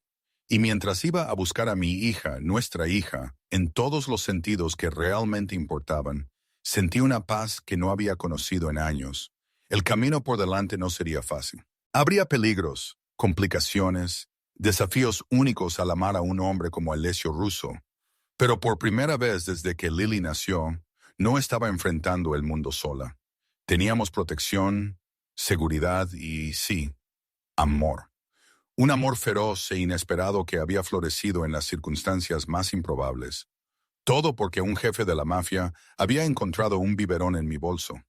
Y mientras iba a buscar a mi hija, nuestra hija, en todos los sentidos que realmente importaban, sentí una paz que no había conocido en años. El camino por delante no sería fácil. Habría peligros, complicaciones, desafíos únicos al amar a un hombre como Alessio Russo. Pero por primera vez desde que Lily nació, no estaba enfrentando el mundo sola. Teníamos protección, seguridad y, sí, amor. Un amor feroz e inesperado que había florecido en las circunstancias más improbables. Todo porque un jefe de la mafia había encontrado un biberón en mi bolso.